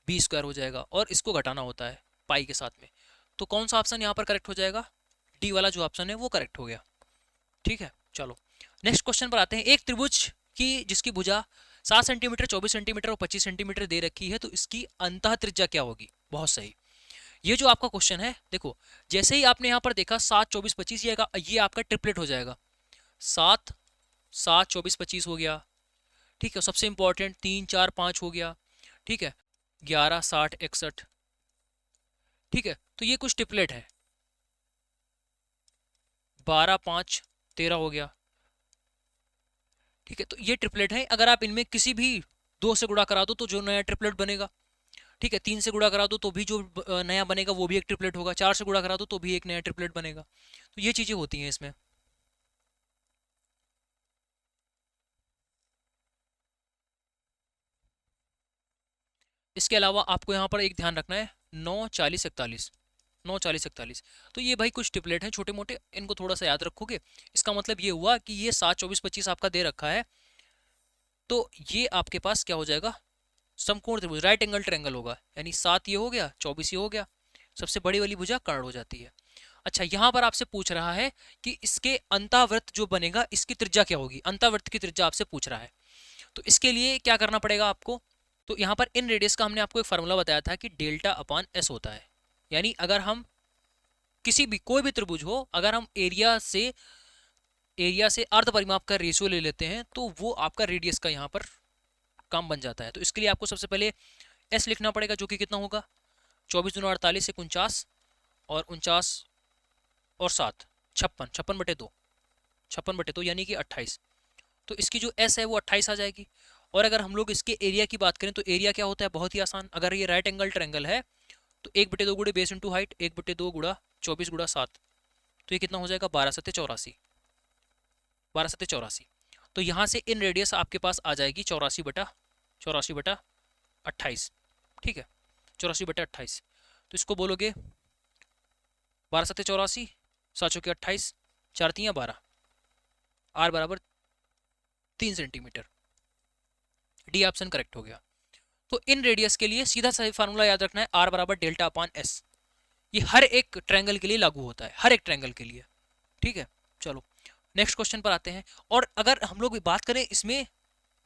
b स्क्वायर हो जाएगा, और इसको घटाना होता है पाई के साथ में। तो कौन सा ऑप्शन यहाँ पर करेक्ट हो जाएगा, डी वाला जो ऑप्शन है वो करेक्ट हो गया। ठीक है, चलो नेक्स्ट क्वेश्चन पर आते हैं। एक त्रिभुज की जिसकी भुजा 7 सेंटीमीटर, 24 सेंटीमीटर और 25 सेंटीमीटर दे रखी है, तो इसकी अंतः त्रिज्या क्या होगी। बहुत सही, ये जो आपका क्वेश्चन है, देखो जैसे ही आपने यहाँ पर देखा 7 24 25, ये आपका ट्रिपलेट हो जाएगा। 7 7 24 25 हो गया, ठीक है। सबसे इंपॉर्टेंट 3 4 5 हो गया, ठीक है। 11 60 61, ठीक है। तो ये कुछ ट्रिपलेट है। 12 5 13 हो गया, ठीक है। तो ये ट्रिपलेट है। अगर आप इनमें किसी भी 2 से गुणा करा दो तो जो नया ट्रिपलेट बनेगा, ठीक है। 3 से गुणा करा दो तो भी जो नया बनेगा वो भी एक ट्रिपलेट होगा। 4 से गुणा करा दो तो भी एक नया ट्रिपलेट बनेगा। तो ये चीजें होती हैं इसमें। इसके अलावा आपको यहाँ पर एक ध्यान रखना है, 9 40 41, 9 40 41। तो ये भाई कुछ ट्रिपलेट हैं छोटे मोटे, इनको थोड़ा सा याद रखोगे। इसका मतलब ये हुआ कि ये 7 24 25 आपका दे रखा है, तो ये आपके पास क्या हो जाएगा, समकोण त्रिभुज, राइट एंगल ट्रायंगल होगा। यानी 7 ये हो गया, 24 ये हो गया, सबसे बड़ी वाली भुजा कर्ण हो जाती है। अच्छा, यहाँ पर आपसे पूछ रहा है कि इसके अंतःवृत्त जो बनेगा इसकी त्रिज्या क्या होगी, अंतःवृत्त की त्रिज्या आपसे पूछ रहा है। तो इसके लिए क्या करना पड़ेगा आपको, तो यहाँ पर इन रेडियस का हमने आपको एक फार्मूला बताया था कि डेल्टा अपॉन एस होता है। यानी अगर हम किसी भी कोई भी त्रिभुज हो, अगर हम एरिया से अर्ध परिमाप का रेशियो ले लेते हैं तो वो आपका रेडियस का यहाँ पर काम बन जाता है। तो इसके लिए आपको सबसे पहले एस लिखना पड़ेगा, जो कि कितना होगा, 24 दूना 48 से 49, और 49 और 7 56, 56/2, 56/2 यानी कि 28। तो इसकी जो एस है वो 28 आ जाएगी। और अगर हम लोग इसके एरिया की बात करें तो एरिया क्या होता है, बहुत ही आसान। अगर ये राइट एंगल ट्रायंगल है तो 1/2 गुड़े बेस इंटू हाइट, 1/2 गुड़ा 24 गुड़ा 7, तो ये कितना हो जाएगा, 12 7 84, 12 7 84। तो यहाँ से इन रेडियस आपके पास आ जाएगी 84/28, ठीक है, 84/28। तो इसको बोलोगे 12 7 84, 7 चौके 28, 4 3 12, आर बराबर 3 सेंटीमीटर। डी ऑप्शन करेक्ट हो गया। तो इन रेडियस के लिए सीधा सही फार्मूला याद रखना है, आर बराबर डेल्टा अपॉन एस। ये हर एक ट्रायंगल के लिए लागू होता है, हर एक ट्रायंगल के लिए। ठीक है, चलो नेक्स्ट क्वेश्चन पर आते हैं। और अगर हम लोग बात करें इसमें,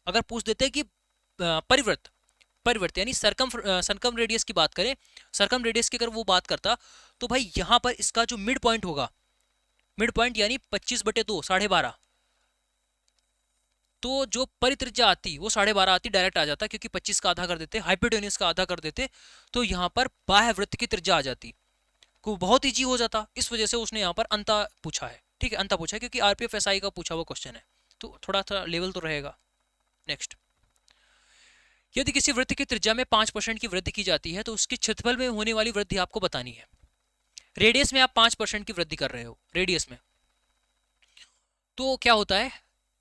अगर पूछ देते हैं कि परिवृत्त, परिवृत्त यानी सरकम रेडियस की बात करें, सरकम रेडियस की अगर वो बात करता, तो भाई यहाँ पर इसका जो मिड पॉइंट होगा, मिड पॉइंट यानी 25/2 12.5, तो जो परित्रिज्या आती वो 12.5 आती, डायरेक्ट आ जाता, क्योंकि 25 का आधा कर देते, हाइपोटेन्यूज का आधा कर देते, तो यहाँ पर बाह्य वृत्त की त्रिज्या आ जाती, को बहुत ईजी हो जाता। इस वजह से उसने यहाँ पर अंता पूछा है। ठीक है, अंता पूछा है क्योंकि आरपीएफ एसआई का पूछा हुआ क्वेश्चन है, तो थोड़ा सा लेवल तो रहेगा। नेक्स्ट, यदि किसी वृत्त की त्रिज्या में 5% की वृद्धि की जाती है तो उसके क्षेत्रफल में होने वाली वृद्धि आपको बतानी है। रेडियस में आप 5% की वृद्धि कर रहे हो, रेडियस में, तो क्या होता है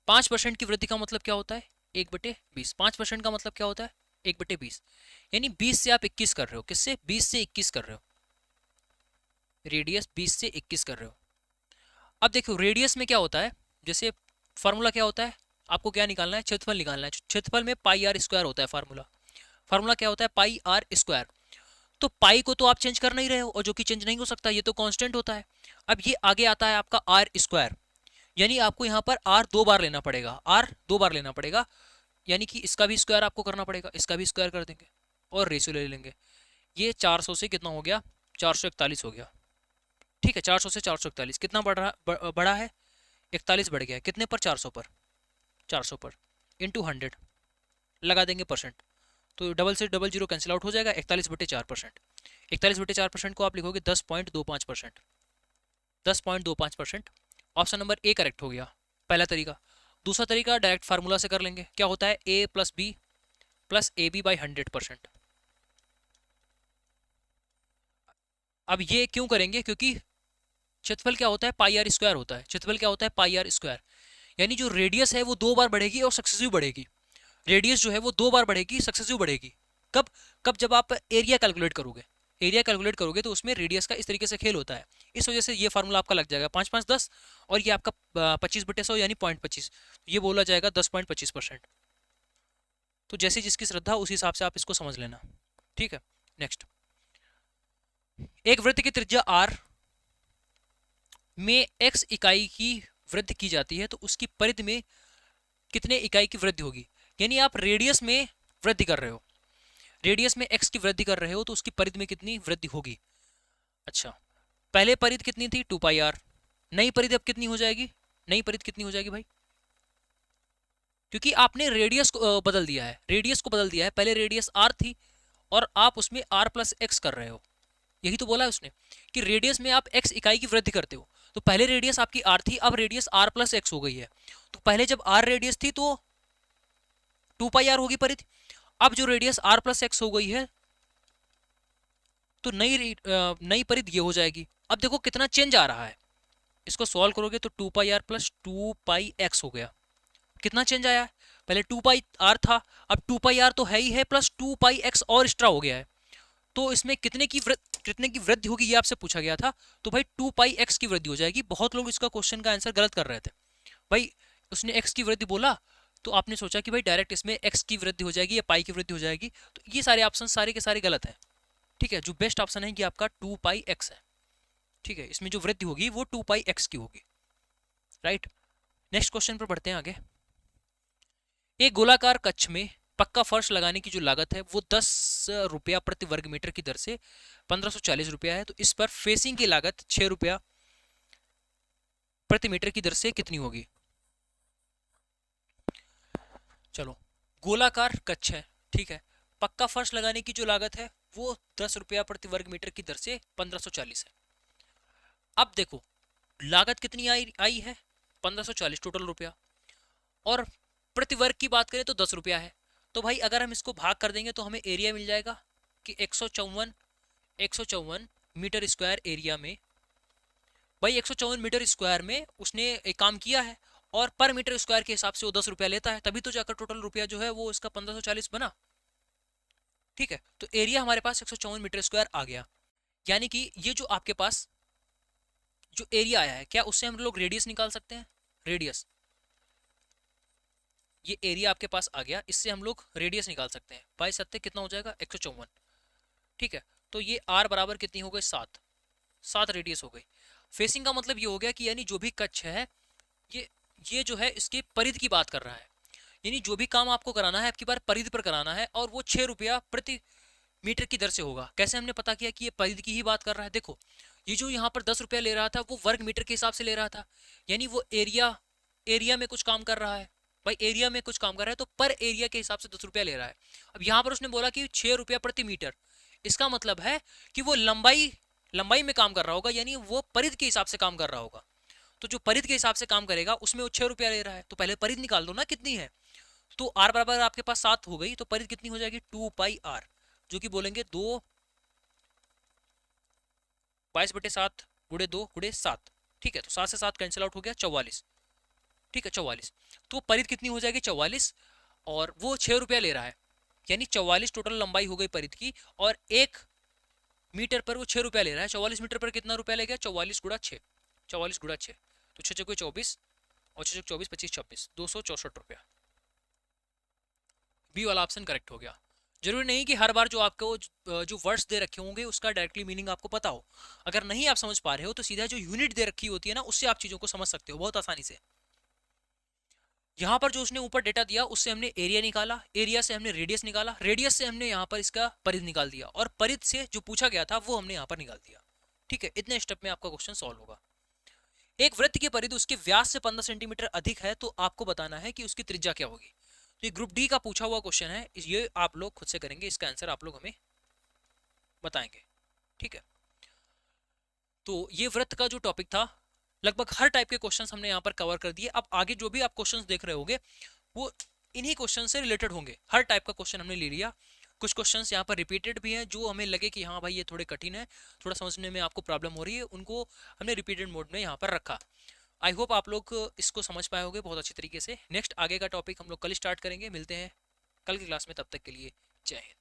5% की वृद्धि का मतलब क्या होता है 1/20। 5% का मतलब क्या होता है 1/20, यानी 20 से आप 21 कर रहे हो। किससे? 20 से 21 कर रहे हो, रेडियस 20 से 21 कर रहे हो। अब देखो रेडियस में क्या होता है, जैसे फार्मूला क्या होता है, आपको क्या निकालना है, क्षेत्रफल निकालना है। क्षेत्रफल में पाई आर स्क्वायर होता है फार्मूला। फार्मूला क्या होता है, पाई आर स्क्वायर। तो पाई को तो आप चेंज कर नहीं रहे हो, और जो कि चेंज नहीं हो सकता, ये तो कांस्टेंट होता है। अब ये आगे आता है आपका आर स्क्वायर, यानी आपको यहाँ पर आर 2 बार लेना पड़ेगा, आर 2 बार लेना पड़ेगा, यानी कि इसका भी स्क्वायर आपको करना पड़ेगा, इसका भी स्क्वायर कर देंगे और रेशियो ले लेंगे। ये 400 से कितना हो गया, 441 हो गया। ठीक है, 400 से 441 कितना बढ़ा है, 41 बढ़ गया है। कितने पर, 400 पर, 400 पर इंटू 100 लगा देंगे परसेंट, तो डबल से डबल जीरो कैंसिल आउट हो जाएगा। 41/4%, 41/4% को आप लिखोगे 10.25%, 10.25%। ऑप्शन नंबर ए करेक्ट हो गया, पहला तरीका। दूसरा तरीका डायरेक्ट फार्मूला से कर लेंगे, क्या होता है a plus B plus A B by 100%। अब ये क्यों करेंगे, क्योंकि क्षेत्रफल क्या होता है, पाई आर स्क्वायर होता है। क्षेत्रफल क्या होता है, पाई आर स्क्वायर, यानी जो रेडियस है वो 2 बार बढ़ेगी और सक्सेसिव बढ़ेगी। रेडियस जो है वो 2 बार बढ़ेगी, सक्सेसिव बढ़ेगी। कब कब जब आप एरिया कैलकुलेट करोगे, एरिया कैलकुलेट करोगे तो उसमें रेडियस का इस तरीके से खेल होता है। इस वजह से ये फार्मूला आपका लग जाएगा 5 5 10, और ये आपका 25/100 यानी 0.25, ये बोला जाएगा 10.25%। तो जैसे जिसकी श्रद्धा उसी हिसाब से आप इसको समझ लेना। ठीक है, नेक्स्ट, एक वृत्त की त्रिज्या r में x इकाई की वृद्धि की जाती है तो उसकी परिधि में कितने इकाई की वृद्धि होगी। यानी आप रेडियस में वृद्धि कर रहे हो, रेडियस में x की वृद्धि कर रहे हो तो उसकी परिधि में कितनी वृद्धि होगी। अच्छा, पहले परिधि कितनी थी 2πr, नई परिधि अब कितनी हो जाएगी, नई परिधि कितनी हो जाएगी भाई, क्योंकि आपने रेडियस को बदल दिया है, रेडियस को बदल दिया है। पहले रेडियस r थी और आप उसमें r प्लस एक्स कर रहे हो, यही तो बोला है उसने कि रेडियस में आप x इकाई की वृद्धि करते हो। तो पहले रेडियस आपकी r थी, अब रेडियस r प्लस एक्स हो गई है। तो पहले जब r रेडियस थी तो 2πr होगी परिधि, अब जो रेडियस r प्लस एक्स हो गई है तो नई परिधि ये हो जाएगी। अब देखो कितना चेंज आ रहा है, इसको सॉल्व करोगे तो 2πr प्लस 2πx हो गया। कितना चेंज आया है, पहले 2πr था, अब 2πr तो है ही है, प्लस 2πx और एक्स्ट्रा हो गया है। तो इसमें कितने की वृद्धि होगी ये आपसे पूछा गया था, तो भाई 2πx की वृद्धि हो जाएगी। बहुत लोग इसका क्वेश्चन का आंसर गलत कर रहे थे भाई, उसने x की वृद्धि बोला तो आपने सोचा कि भाई डायरेक्ट इसमें x की वृद्धि हो जाएगी या पाई की वृद्धि हो जाएगी, तो ये सारे ऑप्शन सारे के सारे गलत हैं। ठीक है, जो बेस्ट ऑप्शन है कि आपका 2πx है। ठीक है, इसमें जो वृद्धि होगी वो 2πx की होगी। राइट, नेक्स्ट क्वेश्चन पर बढ़ते हैं आगे। एक गोलाकार कक्ष में पक्का फर्श लगाने की जो लागत है वो 10 रुपया प्रति वर्ग मीटर की दर से 1540 रुपया है, तो इस पर फेसिंग की लागत 6 रुपया प्रति मीटर की दर से कितनी होगी। चलो, गोलाकार कक्ष है, ठीक है, पक्का फर्श लगाने की जो लागत है वो 10 रुपया प्रति वर्ग मीटर की दर से 1540 है। अब देखो लागत कितनी आई है 1540 टोटल रुपया, और प्रति वर्ग की बात करें तो 10 रुपया है। तो भाई अगर हम इसको भाग कर देंगे तो हमें एरिया मिल जाएगा कि 154 मीटर स्क्वायर एरिया में, भाई 154 मीटर स्क्वायर में उसने एक काम किया है, और पर मीटर स्क्वायर के हिसाब से वो 10 रुपया लेता है, तभी तो जाकर टोटल रुपया जो है वो इसका 1540 बना। ठीक है, तो एरिया हमारे पास 154 मीटर स्क्वायर आ गया, यानी कि ये जो आपके पास जो एरिया आया है, क्या उससे हम लोग रेडियस निकाल सकते हैं, रेडियस ये एरिया आपके पास आ गया, इससे हम लोग रेडियस निकाल सकते हैं। 22 कितना हो जाएगा 154। ठीक है, तो ये आर बराबर कितनी हो गई 7, 7 रेडियस हो गई। फेसिंग का मतलब ये हो गया कि यानी जो भी कक्ष है ये ये जो है इसके परिधि की बात कर रहा है, यानी जो भी काम आपको कराना है आपकी बार परिधि पर कराना है, और वो 6 रुपया प्रति मीटर की दर से होगा। कैसे हमने पता किया कि ये परिधि की ही बात कर रहा है? देखो ये जो यहाँ पर 10 रुपया ले रहा था वो वर्ग मीटर के हिसाब से ले रहा था, यानी वो एरिया में कुछ काम कर रहा है। भाई एरिया में कुछ काम कर रहा है तो पर एरिया के हिसाब से 10 रुपया ले रहा है। अब यहाँ पर उसने बोला कि 6 रुपया प्रति मीटर, इसका मतलब है कि वो लंबाई में काम कर रहा होगा, यानी वो परिधि के हिसाब से काम कर रहा होगा। तो जो परिधि के हिसाब से काम करेगा उसमें वो 6 रुपया ले रहा है, तो पहले परिधि निकाल दो ना कितनी है। तो आर बराबर आपके पास 7 हो गई, तो परिधि कितनी हो जाएगी 2 पाई आर, जो कि बोलेंगे 2 22/7 गुड़े 2 गुड़े 7। ठीक है, तो 7 से 7 कैंसिल आउट हो गया 44। ठीक है 44, तो परिधि कितनी हो जाएगी 44, और वो 6 रुपया ले रहा है, यानी 44 टोटल लंबाई हो गई परिधि की, और 1 मीटर पर वो 6 रुपया ले रहा है। 44 मीटर पर कितना रुपया ले गया 44 गुड़ा 6, 44 गुड़ा 6, तो 6 चौके 24 और 6 चौके 24 25 26 264 रुपया। बी वाला ऑप्शन करेक्ट हो गया। जरूरी नहीं कि हर बार जो आपको जो वर्ड्स दे रखे होंगे उसका डायरेक्टली मीनिंग आपको पता हो। अगर नहीं आप समझ पा रहे हो तो सीधा जो यूनिट दे रखी होती है ना उससे आप चीजों को समझ सकते हो बहुत आसानी से। यहाँ पर जो उसने ऊपर डेटा दिया उससे हमने एरिया निकाला, एरिया से हमने रेडियस निकाला, रेडियस से हमने यहाँ पर इसका परिधि निकाल दिया, और परिधि से जो पूछा गया था वो हमने यहाँ पर निकाल दिया। ठीक है, इतने स्टेप में आपका क्वेश्चन सॉल्व होगा। एक वृत्त की परिधि उसके व्यास से 15 सेंटीमीटर अधिक है तो आपको बताना है कि उसकी त्रिज्या क्या होगी। तो ये ग्रुप डी का पूछा हुआ क्वेश्चन है, ये आप लोग खुद से करेंगे, इसका आंसर आप लोग हमें बताएंगे। ठीक है, तो ये वृत्त का जो टॉपिक था लगभग हर टाइप के क्वेश्चंस हमने यहाँ पर कवर कर दिए। अब आगे जो भी आप क्वेश्चंस देख रहे होंगे वो इन्हीं क्वेश्चन से रिलेटेड होंगे। हर टाइप का क्वेश्चन हमने ले लिया, कुछ क्वेश्चंस यहाँ पर रिपीटेड भी हैं जो हमें लगे कि हाँ भाई ये थोड़े कठिन है, थोड़ा समझने में आपको प्रॉब्लम हो रही है, उनको हमने रिपीटेड मोड में यहाँ पर रखा। आई होप आप लोग इसको समझ पाए होंगे बहुत अच्छी तरीके से। नेक्स्ट आगे का टॉपिक हम लोग कल स्टार्ट करेंगे, मिलते हैं कल की क्लास में, तब तक के लिए जय हिंद।